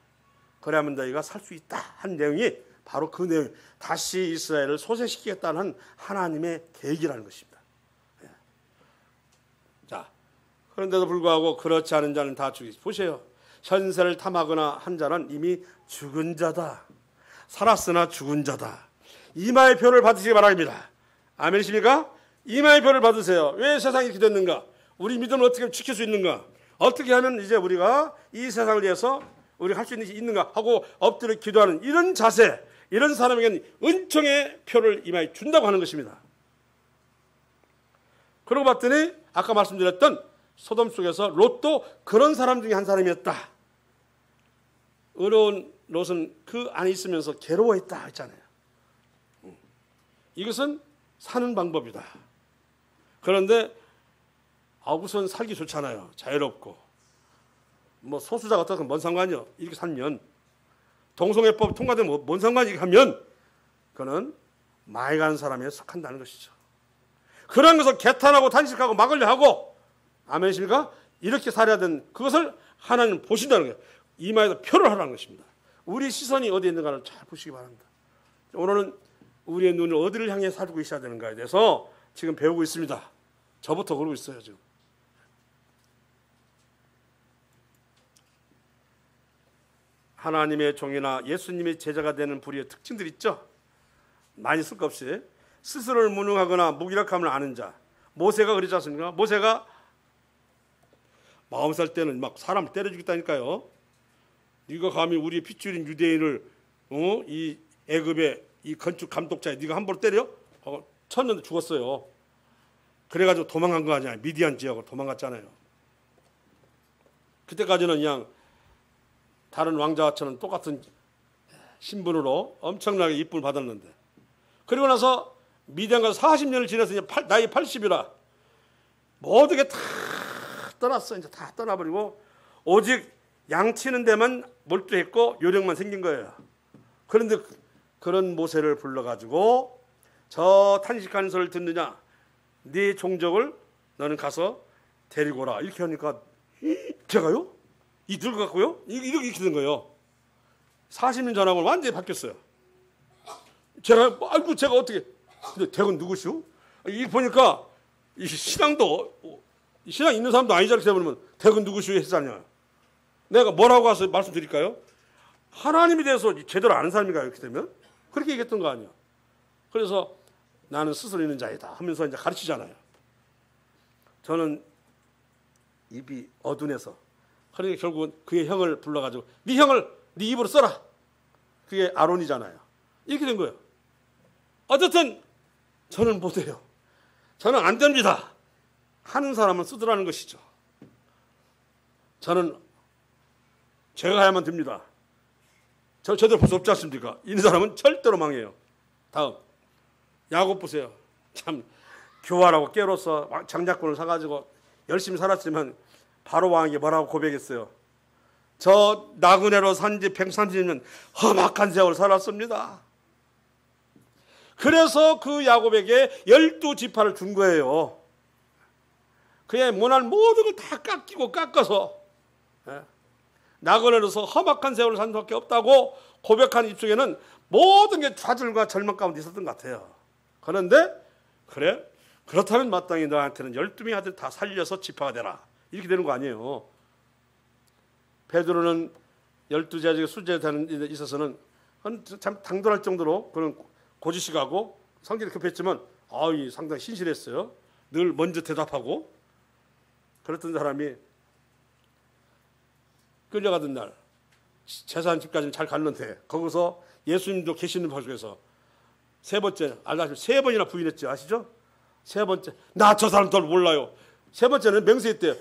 그래야만 너희가 살 수 있다 한 내용이 바로 그 내용. 다시 이스라엘을 소생시키겠다는 하나님의 계획이라는 것입니다. 자, 그런데도 불구하고 그렇지 않은 자는 다 죽이지. 보세요. 현세를 탐하거나 한 자는 이미 죽은 자다. 살았으나 죽은 자다. 이마의 표를 받으시기 바랍니다. 아멘이십니까? 이마의 표를 받으세요. 왜 세상이 이렇게 됐는가? 우리 믿음을 어떻게 지킬 수 있는가? 어떻게 하면 이제 우리가 이 세상을 위해서 우리가 할 수 있는가 하고 엎드려 기도하는 이런 자세, 이런 사람에게는 은총의 표를 이마에 준다고 하는 것입니다. 그러고 봤더니 아까 말씀드렸던 소돔 속에서 롯도 그런 사람 중에 한 사람이었다. 어려운 롯은 그 안에 있으면서 괴로워했다 했잖아요. 이것은 사는 방법이다. 그런데 우선 살기 좋잖아요. 자유롭고. 뭐 소수자가 어떻게 뭔 상관이요? 이렇게 살면 동성애법 통과되면 뭔 상관이 하면 그는 많이 가는 사람에 속한다는 것이죠. 그런 것을 개탄하고 단식하고 막으려 하고, 아멘이십니까? 이렇게 살아야 되는 그것을 하나님 보신다는 거예요. 이마에다 표를 하라는 것입니다. 우리 시선이 어디에 있는가를 잘 보시기 바랍니다. 오늘은 우리의 눈을 어디를 향해 살고 있어야 되는가에 대해서 지금 배우고 있습니다. 저부터 그러고 있어요 지금. 하나님의 종이나 예수님의 제자가 되는 불의의 특징들 있죠. 많이 쓸 것 없이 스스로를 무능하거나 무기력함을 아는 자. 모세가 그러지 않습니까? 모세가 40살 때는 막 사람을 때려 죽였다니까요. 네가 감히 우리 핏줄인 유대인을 이 애굽의 이 건축 감독자에 네가 함부로 때려? 쳤는데 죽었어요. 그래가지고 도망간 거 아니야. 미디안 지역으로 도망갔잖아요. 그때까지는 그냥 다른 왕자와처럼 똑같은 신분으로 엄청나게 이쁨을 받았는데, 그리고 나서 미디안 가서 40년을 지내서 이제 나이 80이라 모든 게 다 떠났어. 이제 다 떠나버리고 오직 양치는 데만 몰두했고 요령만 생긴 거예요. 그런데 그런 모세를 불러가지고 저 탄식하는 소리를 듣느냐? 네 종족을 너는 가서 데리고 오라. 이렇게 하니까 제가요? 이 늙어갖고요? 이렇게 된 거예요. 40년 전하고는 완전히 바뀌었어요. 제가 어떻게, 근데 대건 누구시오? 이 보니까 이 신앙 있는 사람도 아니지 않게 되면 대건 누구시오 했잖아요. 내가 뭐라고 가서 말씀드릴까요? 하나님에 대해서 제대로 아는 사람인가 이렇게 되면? 그렇게 얘기했던 거 아니에요. 그래서 나는 스스로 있는 자이다 하면서 이제 가르치잖아요. 저는 입이 어둔해서, 그러니까 결국은 그의 형을 불러가지고 네 형을 네 입으로 써라. 그게 아론이잖아요. 이렇게 된 거예요. 어쨌든 저는 못해요. 저는 안 됩니다. 하는 사람은 쓰더라는 것이죠. 저는 제가 해야만 됩니다. 저 제대로 볼 수 없지 않습니까? 이 사람은 절대로 망해요. 다음 야곱 보세요. 참 교활하고 깨로서 장자권을 사가지고 열심히 살았지만 바로 왕에게 뭐라고 고백했어요? 저 나그네로 산지 130년 험악한 세월 살았습니다. 그래서 그 야곱에게 12지파를 준 거예요. 그의 모난 모든 걸 다 깎아서 나그네로서 험악한 세월을 산 수밖에 없다고 고백한 입속에는 모든 게 좌절과 절망 가운데 있었던 것 같아요. 그런데 그래? 그렇다면 마땅히 너한테는 12명의 아들 다 살려서 지파가 되라. 이렇게 되는 거 아니에요. 베드로는 12제자 중에 수제자는 데 있어서는 참 당돌할 정도로 그런 고지식하고 성질이 급했지만 상당히 신실했어요. 늘 먼저 대답하고 그랬던 사람이 끌려가던 날 제사한 집까지는 잘 갔는데 거기서 예수님도 계시는 곳에서 세 번째 세 번이나 부인했죠. 아시죠? 세 번째 나 저 사람 덜 몰라요. 세 번째는 맹세했대요.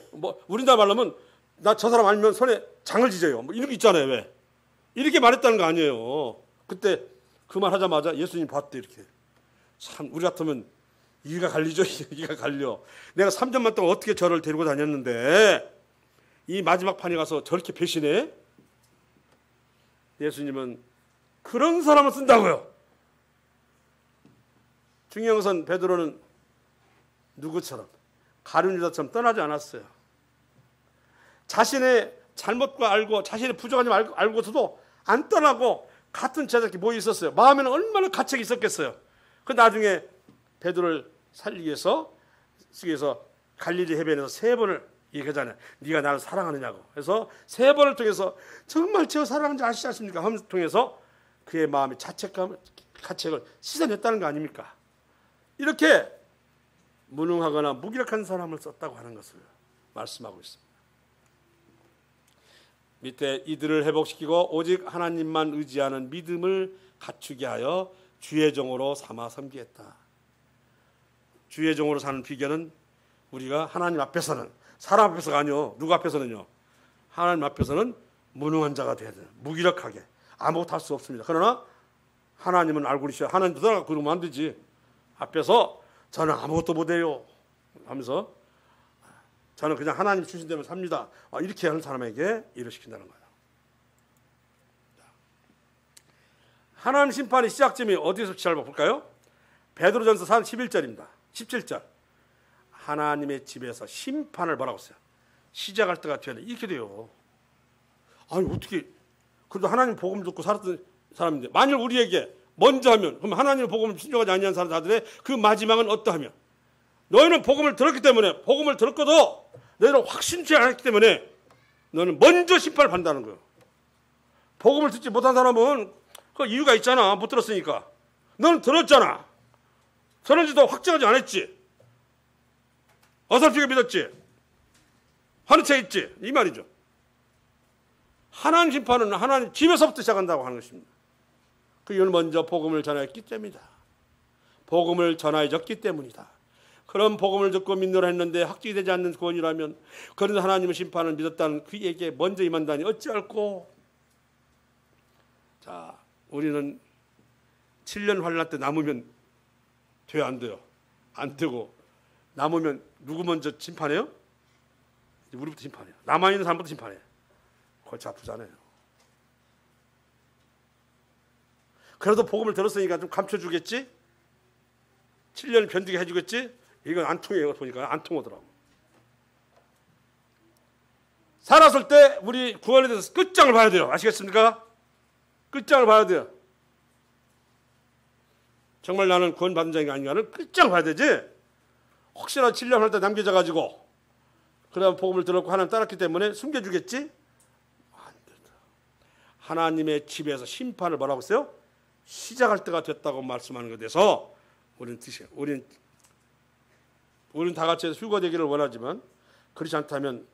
우리나라 말로 하면 나 저 사람 알면 손에 장을 지져요. 이런 거 있잖아요. 왜? 이렇게 말했다는 거 아니에요. 그때 그 말 하자마자 예수님 봤대. 이렇게. 참 우리 같으면 이가 갈리죠. 이가 갈려. 내가 3년만 동안 어떻게 저를 데리고 다녔는데 이 마지막 판에 가서 저렇게 배신해? 예수님은 그런 사람을 쓴다고요. 중요한 것은 베드로는 누구처럼 가룟 유다처럼 떠나지 않았어요. 자신의 잘못과 알고 자신의 부족함을 알고서도 안 떠나고 같은 제자끼리 모여 있었어요. 마음에는 얼마나 가책이 있었겠어요. 그 나중에 베드로를 살리기 위해서 갈릴리 해변에서 3번을 얘기하잖아요. 네가 나를 사랑하느냐고. 그래서 3번을 통해서 정말 제가 사랑하는지 아시지 않습니까? 하면서 통해서 그의 마음의 가책을 씻어냈다는 거 아닙니까? 이렇게 무능하거나 무기력한 사람을 썼다고 하는 것을 말씀하고 있습니다. 밑에 이들을 회복시키고 오직 하나님만 의지하는 믿음을 갖추게 하여 주의 종으로 삼아 섬기겠다. 주의 종으로 사는 비결은 우리가 하나님 앞에서는, 사람 앞에서가 아니요, 누구 앞에서는요, 하나님 앞에서는 무능한 자가 돼야 돼요. 무기력하게 아무것도 할 수 없습니다. 그러나 하나님은 알고 계셔. 하나님 들어가 그러면 안 되지. 앞에서 저는 아무것도 못해요 하면서 저는 그냥 하나님 주신 대로 삽니다. 이렇게 하는 사람에게 일을 시킨다는 거예요. 하나님 심판의 시작점이 어디서 잘 볼까요? 베드로전서 4장 11절입니다. 17절. 하나님의 집에서 심판을 뭐라고 써요? 시작할 때가 되네. 이렇게 돼요. 아니 어떻게 그래도 하나님 복음 듣고 살았던 사람인데 만일 우리에게 먼저 하면 그럼 하나님의 복음을 순종하지 아니한 사람들의 그 마지막은 어떠하며 너희는 복음을 들었기 때문에 복음을 들었거도 너희는 확신치 않았기 때문에 너는 먼저 심판을 받는다는 거예요. 복음을 듣지 못한 사람은 그 이유가 있잖아. 못 들었으니까. 너는 들었잖아. 들었는지도 확정하지 않았지. 어설프게 믿었지. 하는 채 있지. 이 말이죠. 하나님 심판은 하나님 집에서부터 시작한다고 하는 것입니다. 그 이유는 먼저 복음을 전하였기 때문이다. 복음을 전하여졌기 때문이다. 그런 복음을 듣고 믿노라 했는데 확증이 되지 않는 구원이라면 그런 하나님의 심판을 믿었다는 그에게 먼저 임한다니 어찌할꼬. 자, 우리는 7년 환난 때 남으면 돼요, 안 돼요? 안 되고 남으면 누구 먼저 심판해요? 우리부터 심판해요. 남아있는 사람부터 심판해요. 골치 아프잖아요. 그래도 복음을 들었으니까 좀 감춰주겠지? 7년을 견디게 해주겠지? 이건 안 통해요. 보니까 안 통하더라고. 살았을 때 우리 구원에 대해서 끝장을 봐야 돼요. 아시겠습니까? 끝장을 봐야 돼요. 정말 나는 구원받은 자인가 아닌가를 끝장을 봐야 되지. 혹시나 7년 할 때 남겨져가지고 그다음 복음을 들었고 하나님 따랐기 때문에 숨겨주겠지? 안 된다. 하나님의 집에서 심판을 뭐라고 했어요? 시작할 때가 됐다고 말씀하는 것에 대해서 우리는 다 같이 휴거되기를 원하지만 그렇지 않다면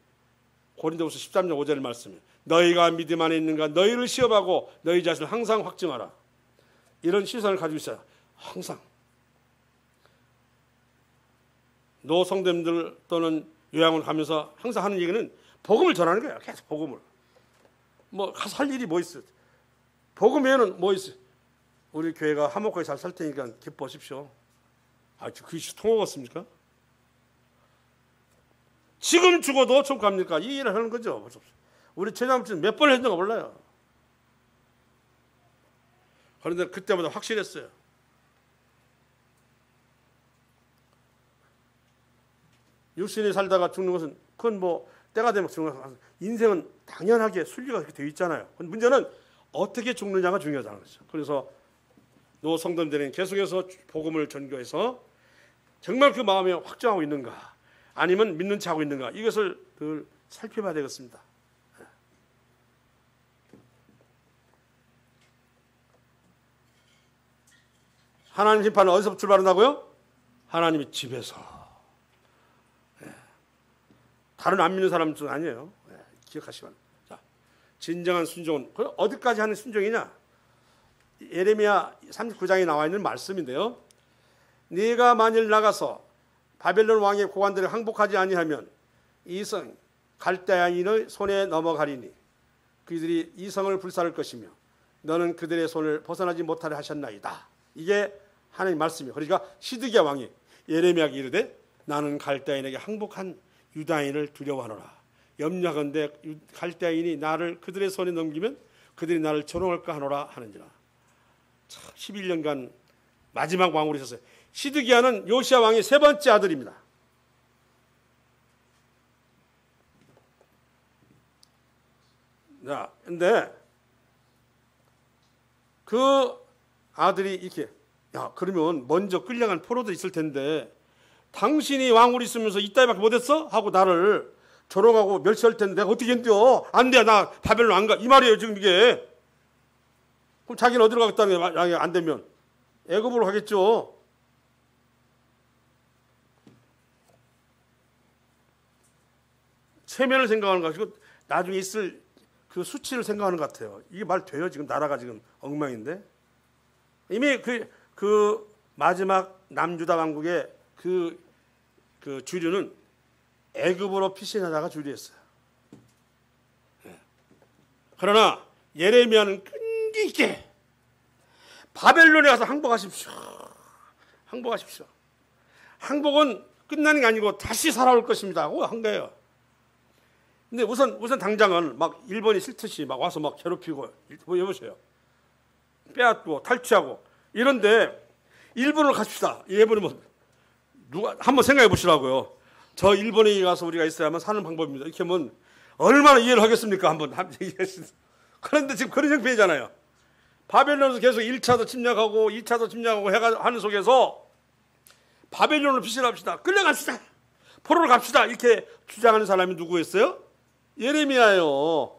고린도후서 13장 5절 말씀에 너희가 믿음 안에 있는가 너희를 시험하고 너희 자신을 항상 확증하라. 이런 시선을 가지고 있어요. 항상. 노성됨들 또는 요양원 가면서 항상 하는 얘기는 복음을 전하는 거예요. 계속 복음을. 뭐 가서 할 일이 뭐 있어요? 복음 외에는 뭐 있어요? 우리 교회가 화목하게 잘 살 테니까 기뻐하십시오. 그게 통하겠습니까? 지금 죽어도 좀 갑니까? 이 일을 하는 거죠. 우리 최장암씨는 몇 번을 했는가 몰라요. 그런데 그때마다 확실했어요. 육신이 살다가 죽는 것은 그건 뭐 때가 되면 죽는 것은 인생은 당연하게 순리가 그렇게 되어 있잖아요. 문제는 어떻게 죽느냐가 중요하다는 거죠. 그래서 노성도들은 계속해서 복음을 전교해서 정말 그 마음에 확정하고 있는가 아니면 믿는 체 하고 있는가 이것을 늘 살펴봐야 되겠습니다. 하나님 심판은 어디서 출발한다고요? 하나님의 집에서. 다른 안 믿는 사람은 아니에요. 기억하시면. 자, 진정한 순종은 어디까지 하는 순종이냐? 예레미야 39장에 나와 있는 말씀인데요. 네가 만일 나가서 바벨론 왕의 고관들을 항복하지 아니하면 이 성 갈대아인의 손에 넘어가리니 그들이 이 성을 불살을 것이며 너는 그들의 손을 벗어나지 못하려 하셨나이다. 이게 하나님 말씀이에요. 그러니까 시드기야 왕이 예레미야에게 이르되 나는 갈대아인에게 항복한 유다인을 두려워하노라. 염려하건대 갈대아인이 나를 그들의 손에 넘기면 그들이 나를 조롱할까 하노라 하는지라. 11년간 마지막 왕으로 있었어요. 시드기야는 요시야 왕의 세 번째 아들입니다. 자, 근데 그 아들이 이렇게 야, 그러면 먼저 끌려간 포로도 있을 텐데 당신이 왕으로 있으면서 이따위밖에 못했어? 하고 나를 조롱하고 멸시할 텐데 내가 어떻게 견뎌? 안 돼, 나 바벨론 안 가. 이 말이에요 지금 이게. 그럼 자기는 어디로 가겠다는 거야? 안 되면 애굽으로 가겠죠. 체면을 생각하는 거 가지고 나중에 있을 그 수치를 생각하는 것 같아요. 이게 말 돼요? 지금 나라가 지금 엉망인데. 이미 그 마지막 남유다 왕국의 그 주류는 애굽으로 피신하다가 주류했어요. 그러나 예레미야는 끈기 있게 바벨론에 가서 항복하십시오. 항복하십시오. 항복은 끝나는 게 아니고 다시 살아올 것입니다 하고 한 거예요. 근데 우선 당장은 막 일본이 싫듯이 막 와서 막 괴롭히고 여보세요. 빼앗고 탈취하고 이런데 일본으로 갑시다. 일본이 뭐 누가 한번 생각해 보시라고요. 저 일본에 가서 우리가 있어야만 사는 방법입니다. 이렇게 하면 얼마나 이해를 하겠습니까? 한번 그런데 지금 그런 형편이잖아요. 바벨론에서 계속 1차도 침략하고 2차도 침략하고 하는 속에서 바벨론으로 피신합시다. 끌려갑시다. 포로로 갑시다. 이렇게 주장하는 사람이 누구였어요? 예레미야예요.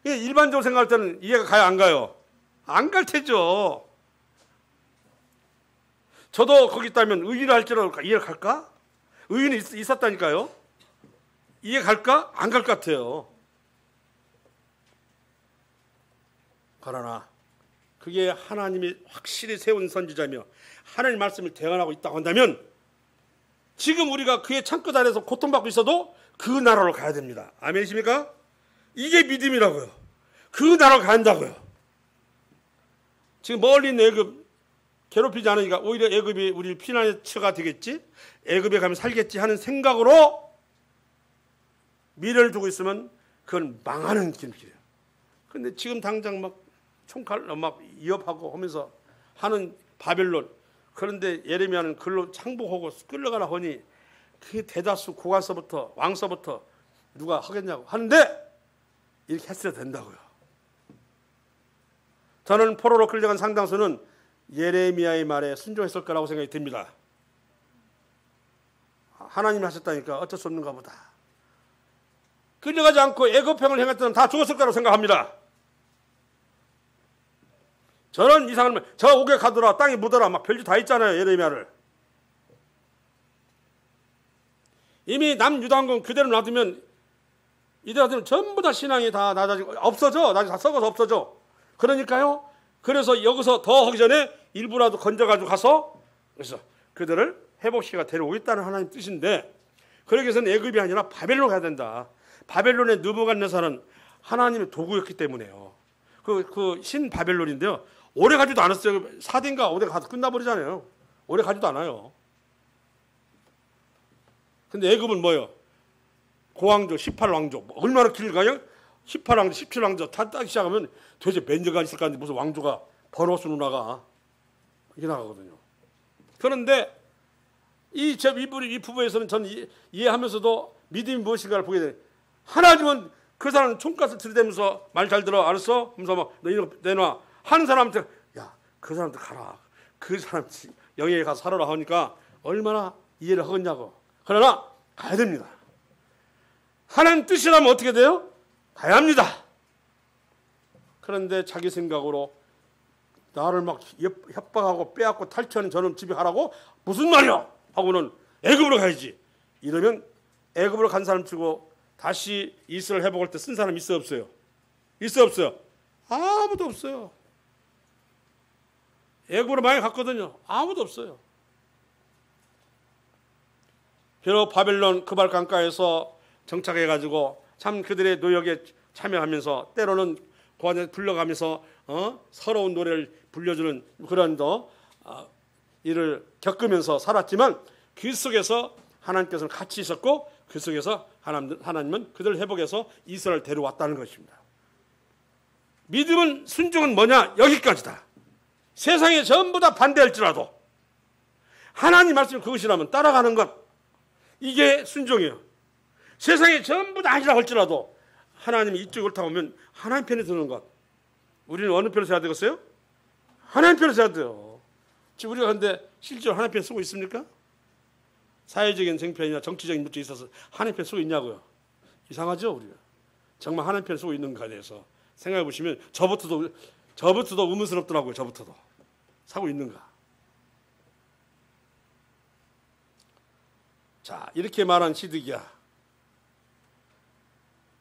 일반적으로 생각할 때는 이해가 가요, 안 가요? 안 갈 테죠. 저도 거기 있다면 의인을 할지라도 이해가 갈까? 의인이 있었다니까요. 이해 갈까? 안 갈 것 같아요. 그러나 그게 하나님이 확실히 세운 선지자며 하나님 말씀을 대언하고 있다고 한다면 지금 우리가 그의 창끝 아래서 고통받고 있어도 그 나라로 가야 됩니다. 아멘이십니까? 이게 믿음이라고요. 그 나라로 가야 한다고요. 지금 멀리 있는 애굽 괴롭히지 않으니까 오히려 애굽이 우리 피난의 처가 되겠지? 애굽에 가면 살겠지 하는 생각으로 미래를 두고 있으면 그건 망하는 길이에요. 그런데 지금 당장 막 총칼로 막 위협하고 하면서 하는 바벨론, 그런데 예레미야는 글로 창복하고 끌려가라 하니 그 대다수 고관서부터 왕서부터 누가 하겠냐고 하는데 이렇게 했어야 된다고요. 저는 포로로 끌려간 상당수는 예레미야의 말에 순종했을 거라고 생각이 듭니다. 하나님이 하셨다니까 어쩔 수 없는가 보다. 끌려가지 않고 애굽행을 행했던 다 죽었을 거라고 생각합니다. 저런 이상한 저 옥에 가더라 땅에 묻어라 막 별짓 다 있잖아요. 예레미야를 이미 남유다왕국 그대로 놔두면 이들한테는 전부 다 신앙이 다 낮아지고 없어져. 나중에 다 썩어서 없어져. 그러니까요. 그래서 여기서 더 하기 전에 일부라도 건져가지고 가서 그래서 그들을 회복시켜 데려오겠다는 하나님 뜻인데 그러기 위해서는 애굽이 아니라 바벨론 가야 된다. 바벨론의 느부갓네살은 하나님의 도구였기 때문에요. 그 신 바벨론인데요. 오래 가지도 않았어요. 4대인가 5대 가서 끝나버리잖아요. 오래 가지도 않아요. 근데 애굽은 뭐예요? 고왕조, 18왕조. 얼마나 길가요? 18왕조, 17왕조 다 따기 시작하면 도대체 몇 년간 있을까 하는데 무슨 왕조가 버러스 누나가 이게 나가거든요. 그런데 이 부분에서는 저는 이해하면서도 믿음이 무엇인가를 보게 돼요. 하나님은 그 사람 총가스 들이대면서 말 잘 들어 알았어? 하면서 막 너 이거 내놔 하는 사람한테 야 그 사람한테 가라. 그 사람 영예에 가서 살아라 하니까 얼마나 이해를 하겠냐고. 그러나 가야 됩니다. 하나님 뜻이라면 어떻게 돼요? 가야 합니다. 그런데 자기 생각으로 나를 막 협박하고 빼앗고 탈취하는 저놈 집에 가라고? 무슨 말이야? 하고는 애굽으로 가야지. 이러면 애굽으로 간 사람 치고 다시 이스라엘 회복할 때 쓴 사람 있어 없어요? 있어 없어요? 아무도 없어요. 애굽으로 많이 갔거든요. 아무도 없어요. 비록 바벨론 그발 강가에서 정착해가지고 참 그들의 노역에 참여하면서 때로는 고안에 불러가면서 서러운 노래를 불려주는 그런 일을 겪으면서 살았지만 그 속에서 하나님께서는 같이 있었고 그 속에서 하나님은 그들을 회복해서 이스라엘을 데려왔다는 것입니다. 믿음은 순종은 뭐냐? 여기까지다. 세상에 전부 다 반대할지라도 하나님 말씀 그것이라면 따라가는 것, 이게 순종이에요. 세상에 전부 다 아니라 할지라도 하나님이 이쪽을 타고 오면 하나님 편에 드는 것. 우리는 어느 편에서 해야 되겠어요? 하나님 편에서 해야 돼요. 지금 우리가 그런데 실제로 하나님 편 쓰고 있습니까? 사회적인 생편이나 정치적인 문제에 있어서 하나님 편 쓰고 있냐고요? 이상하죠, 우리가. 정말 하나님 편 쓰고 있는가에 대해서 생각해 보시면 저부터도 의문스럽더라고요. 저부터도 사고 있는가? 자, 이렇게 말한 시드기야.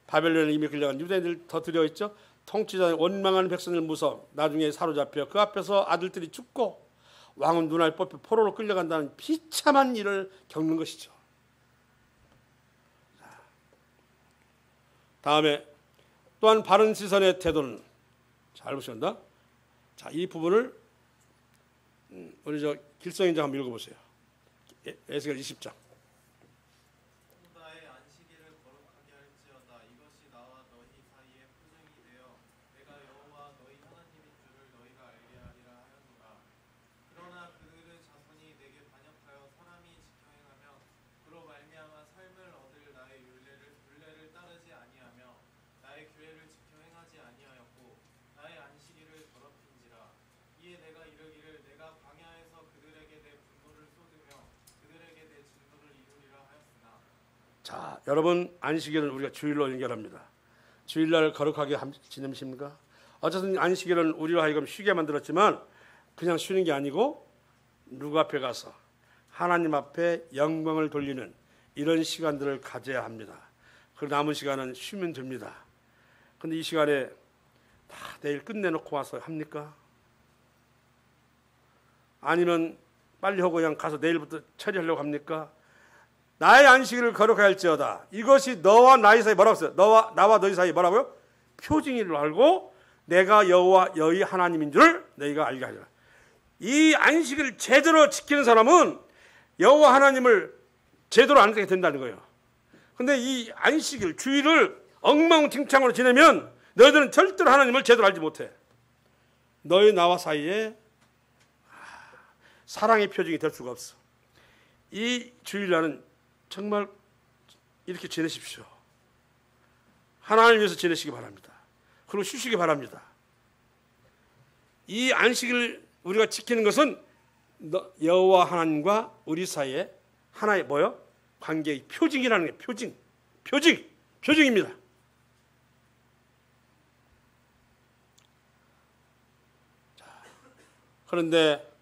바벨론에 이미 끌려간 유대인들 더 두려워했죠. 통치자의 원망하는 백성을 무서 나중에 사로잡혀 그 앞에서 아들들이 죽고 왕은 눈알 뽑혀 포로로 끌려간다는 비참한 일을 겪는 것이죠. 다음에 또한 바른 시선의 태도는, 잘 보시는다. 자, 이 부분을 우리 길성인자 한번 읽어보세요. 에스겔 20장.
나의 안식일을 거룩하게 할지어다. 이것이 나와 너희 사이의 표징이 되어 내가 여호와 너희 하나님인 줄을 너희가 알게 하리라 하였노라. 그러나 그들의 자손이 내게 반역하여 사람이 지켜 행하며 그로 말미암아 삶을 얻을 나의 율례를 따르지 아니하며 나의 규례를 지켜 행하지 아니하였고 나의 안식일을 더럽힌지라. 이에 내가 이르기를 내가 광야에서 그들에게 내 분노를 쏟으며 그들에게 내 진노를 이루리라 하였으나.
자, 여러분, 안식일은 우리가 주일로 연결합니다. 주일날 거룩하게 지내십니까? 어쨌든 안식일은 우리로 하여금 쉬게 만들었지만 그냥 쉬는 게 아니고 누구 앞에 가서 하나님 앞에 영광을 돌리는 이런 시간들을 가져야 합니다. 그 남은 시간은 쉬면 됩니다. 근데 이 시간에 다 내일 끝내놓고 와서 합니까? 아니면 빨리 하고 그냥 가서 내일부터 처리하려고 합니까? 나의 안식일을 거룩할지어다. 이것이 너와 나의 사이 뭐라고 했어요? 나와 너희 사이 뭐라고요? 표징이를 알고 내가 여호와 너희 하나님인 줄 너희가 알게 하리라. 이 안식을 제대로 지키는 사람은 여호와 하나님을 제대로 알게 된다는 거예요. 근데 이 안식일, 주일을 엉망진창으로 지내면 너희들은 절대로 하나님을 제대로 알지 못해. 너희 나와 사이에 사랑의 표징이 될 수가 없어. 이 주일날은 정말 이렇게 지내십시오. 하나님을 위해서 지내시기 바랍니다. 그리고 쉬시기 바랍니다. 이 안식을 우리가 지키는 것은 여호와 하나님과 우리 사이에 하나의 뭐요? 관계의 표징이라는 게 표징입니다. 자, 그런데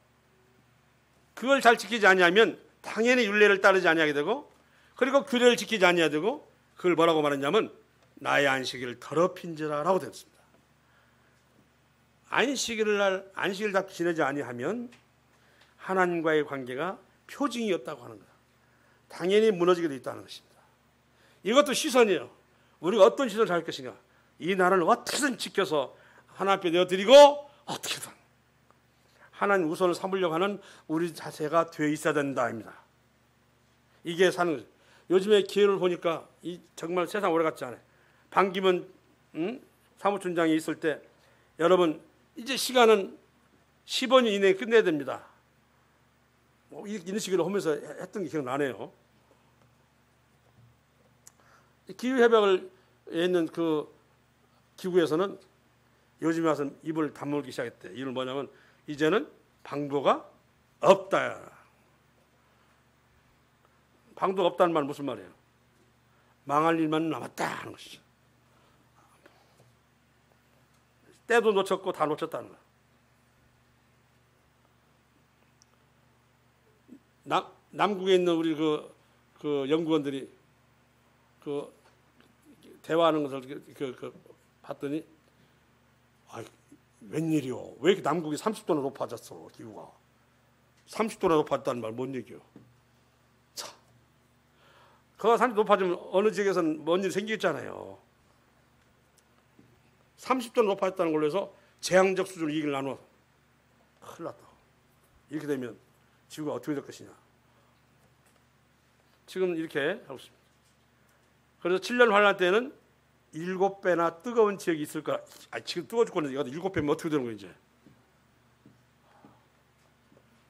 그걸 잘 지키지 아니하면 당연히 율례를 따르지 아니하게 되고, 그리고 규례를 지키지 아니하게 되고, 그걸 뭐라고 말했냐면 나의 안식일을 더럽힌지라라고 됐습니다. 안식일을 다 지내지 아니하면 하나님과의 관계가 표징이 없다고 하는 거야. 당연히 무너지게 돼 있다는 것입니다. 이것도 시선이에요. 우리가 어떤 시선을 할 것인가. 이 나라를 어떻게든 지켜서 하나님 앞에 내어드리고 어떻게든 하나님 우선을 삼으려고 하는 우리 자세가 되어 있어야 된다입니다. 이게 사는 거죠. 요즘에 기회를 보니까 정말 세상 오래 갔지 않아요. 반기문 사무총장이 있을 때 여러분 이제 시간은 15년 이내에 끝내야 됩니다. 이런 식으로 하면서 했던 게 기억나네요. 기후협약을 있는 그 기구에서는 요즘에 와서 입을 다물기 시작했대. 이유는 뭐냐면 이제는 방도가 없다. 방도가 없다는 말은 무슨 말이에요? 망할 일만 남았다 하는 것이죠. 때도 놓쳤고 다 놓쳤다는 거예요. 남국에 있는 우리 그 연구원들이 그 대화하는 것을 봤더니 웬일이요? 왜 이렇게 남국이 30도나 높아졌어? 기후가 30도나 높아졌다는 말 뭔 얘기요? 자, 그가 30도 높아지면 어느 지역에서는 뭔 일이 생기겠잖아요. 30조 높아졌다는 걸로 해서 재앙적 수준으로 이익을 나눠 큰일 났다. 이렇게 되면 지구가 어떻게 될 것이냐. 지금 이렇게 하고 있습니다. 그래서 7년 환란 때는 7배나 뜨거운 지역이 있을 거라. 지금 뜨거워 죽겠는데 이거 7배면 어떻게 되는 거예요 이제.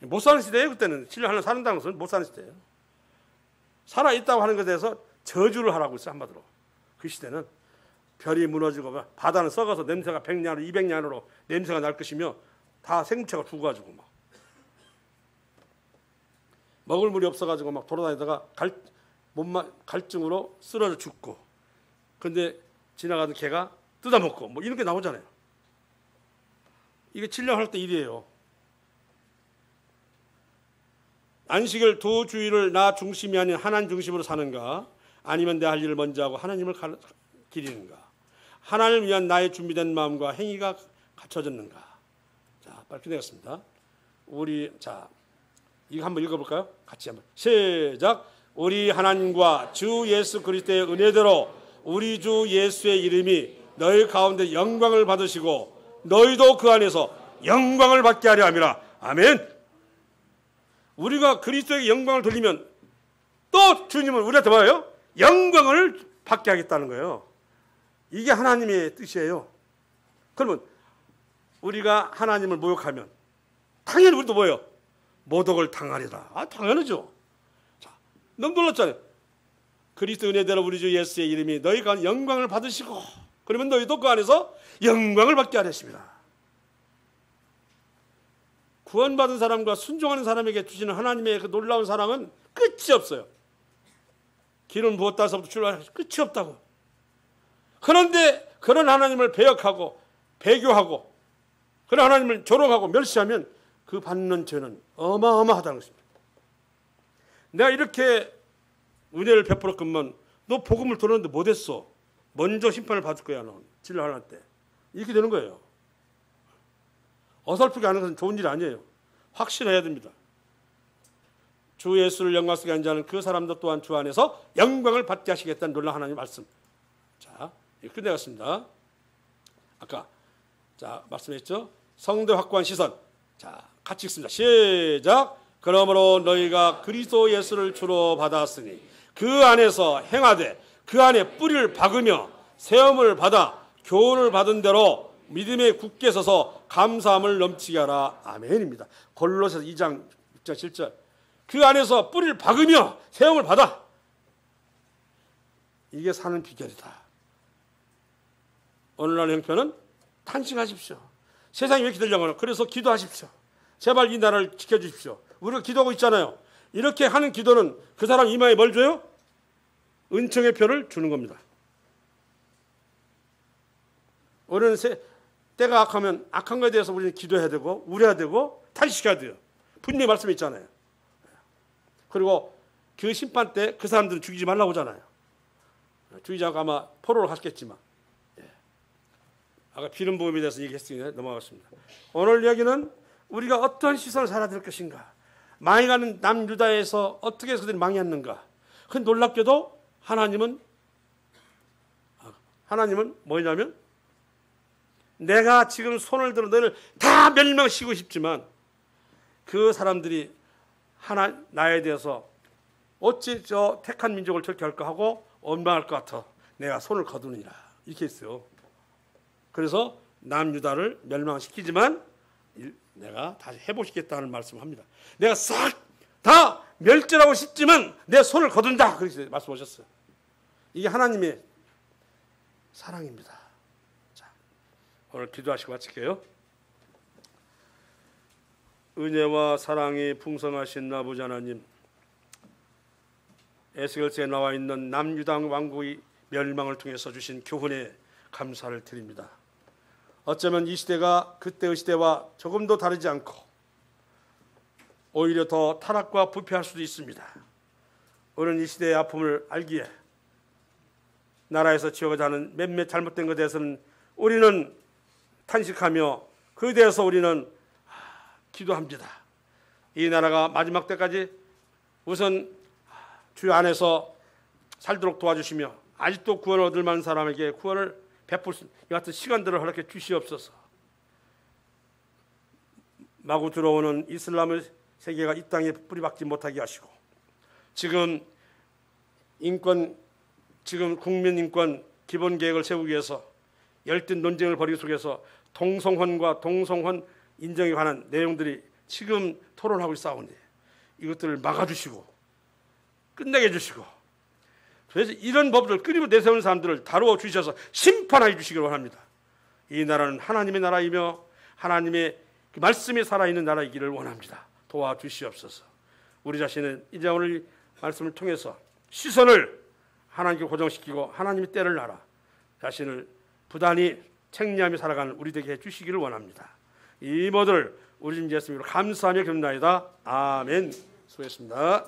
못 사는 시대예요. 그때는 7년 환란 사는다는 것은 못 사는 시대예요. 살아있다고 하는 것에 대해서 저주를 하라고 있어요. 한마디로. 그 시대는 별이 무너지고 바다는 썩어서 냄새가 100년으로 200년으로 냄새가 날 것이며 다 생물체가 죽어가지고 막 먹을 물이 없어가지고 막 돌아다니다가 갈증으로 쓰러져 죽고, 근데 지나가던 개가 뜯어먹고 뭐 이런 게 나오잖아요. 이게 7년 할 때 일이에요. 안식일 두 주일을 나 중심이 아닌 하나님 중심으로 사는가, 아니면 내 할 일을 먼저 하고 하나님을 기리는가, 하나님을 위한 나의 준비된 마음과 행위가 갖춰졌는가. 자, 밝혀내겠습니다. 자, 이거 한번 읽어볼까요? 같이 한번 시작. 우리 하나님과 주 예수 그리스도의 은혜대로 우리 주 예수의 이름이 너희 가운데 영광을 받으시고 너희도 그 안에서 영광을 받게 하려 함이라. 아멘. 우리가 그리스도에게 영광을 돌리면 또 주님은 우리한테 뭐예요? 영광을 받게 하겠다는 거예요. 이게 하나님의 뜻이에요. 그러면 우리가 하나님을 모욕하면 당연히 우리도 뭐예요? 모독을 당하리라. 당연하죠. 자, 너무 놀랐잖아요. 그리스도 은혜대로 우리 주 예수의 이름이 너희가 영광을 받으시고, 그러면 너희도 그 안에서 영광을 받게 하렸습니다. 구원받은 사람과 순종하는 사람에게 주시는 하나님의 그 놀라운 사랑은 끝이 없어요. 기름 부었다서부터 출발해서 끝이 없다고. 그런데 그런 하나님을 배역하고 배교하고 그런 하나님을 조롱하고 멸시하면 그 받는 죄는 어마어마하다는 것입니다. 내가 이렇게 은혜를 베풀었건만 너 복음을 들었는데 못했어. 먼저 심판을 받을 거야. 너 진료 하나 때. 이렇게 되는 거예요. 어설프게 하는 것은 좋은 일이 아니에요. 확신해야 됩니다. 주 예수를 영광스럽게 하는 자는 그 사람도 또한 주 안에서 영광을 받게 하시겠다는 놀라운 하나님의 말씀. 자, 이렇게 끝내겠습니다. 아까 말씀했죠. 성도 확고한 시선. 자, 같이 읽습니다. 시작. 그러므로 너희가 그리스도 예수를 주로 받았으니 그 안에서 행하되 그 안에 뿌리를 박으며 세움을 받아 교훈을 받은 대로 믿음에 굳게 서서 감사함을 넘치게 하라. 아멘입니다. 골로새서 2장 6절 7절. 그 안에서 뿌리를 박으며 세움을 받아. 이게 사는 비결이다. 오늘날 형편은 탄식하십시오. 세상이 왜 기다려고 하나? 그래서 기도하십시오. 제발 이 나라를 지켜주십시오. 우리가 기도하고 있잖아요. 이렇게 하는 기도는 그 사람 이마에 뭘 줘요? 은총의 표를 주는 겁니다. 우리는 때가 악하면 악한 것에 대해서 우리는 기도해야 되고 우려해야 되고 탄식해야 돼요. 분명히 말씀에 있잖아요. 그리고 그 심판 때 그 사람들은 죽이지 말라고 하잖아요. 죽이지 않고 아마 포로로 갔겠지만. 아까 비름 부음에 대해서 얘기했으니까 넘어가겠습니다. 오늘 이야기는 우리가 어떠한 시선을 살아야 될 것인가, 망해가는 남유다에서 어떻게 해서 그들이 망했는가. 그 놀랍게도 하나님은 뭐냐면 내가 지금 손을 들어 너를 다 멸망시키고 싶지만 그 사람들이 나에 대해서 어찌 저 택한 민족을 저렇게 할까 하고 원망할 것 같아 내가 손을 거두느니라. 이렇게 했어요. 그래서 남유다를 멸망시키지만 내가 다시 회복시키겠다는 말씀을 합니다. 내가 싹 다 멸절하고 싶지만 내 손을 거둔다. 그렇게 말씀하셨어요. 이게 하나님의 사랑입니다. 자, 오늘 기도하시고 마칠게요. 은혜와 사랑이 풍성하신 아버지 하나님, 에스겔서에 나와 있는 남유다 왕국의 멸망을 통해서 주신 교훈에 감사를 드립니다. 어쩌면 이 시대가 그때의 시대와 조금도 다르지 않고 오히려 더 타락과 부패할 수도 있습니다. 우리는 이 시대의 아픔을 알기에 나라에서 지어가자 하는 몇몇 잘못된 것에 대해서는 우리는 탄식하며 그에 대해서 우리는 기도합니다. 이 나라가 마지막 때까지 우선 주 안에서 살도록 도와주시며 아직도 구원을 얻을 만한 사람에게 구원을 베풀 수, 이 같은 시간들을 허락해 주시옵소서. 마구 들어오는 이슬람의 세계가 이 땅에 뿌리박지 못하게 하시고, 지금 국민 인권 기본 계획을 세우기 위해서 열띤 논쟁을 벌이기 속에서 동성혼과 동성혼 인정에 관한 내용들이 지금 토론하고 있사오니 이것들을 막아주시고 끝내게 해주시고, 그래서 이런 법들을 끊임없이 내세우는 사람들을 다루어 주셔서 심판하여 주시기를 원합니다. 이 나라는 하나님의 나라이며 하나님의 그 말씀이 살아있는 나라이기를 원합니다. 도와주시옵소서. 우리 자신은 이제 오늘 말씀을 통해서 시선을 하나님께 고정시키고 하나님의 때를 알아 자신을 부단히 책리하며 살아가는 우리 되게 해주시기를 원합니다. 이 모든 우리 주 예수님으로 감사하며 기도합니다. 아멘. 수고했습니다.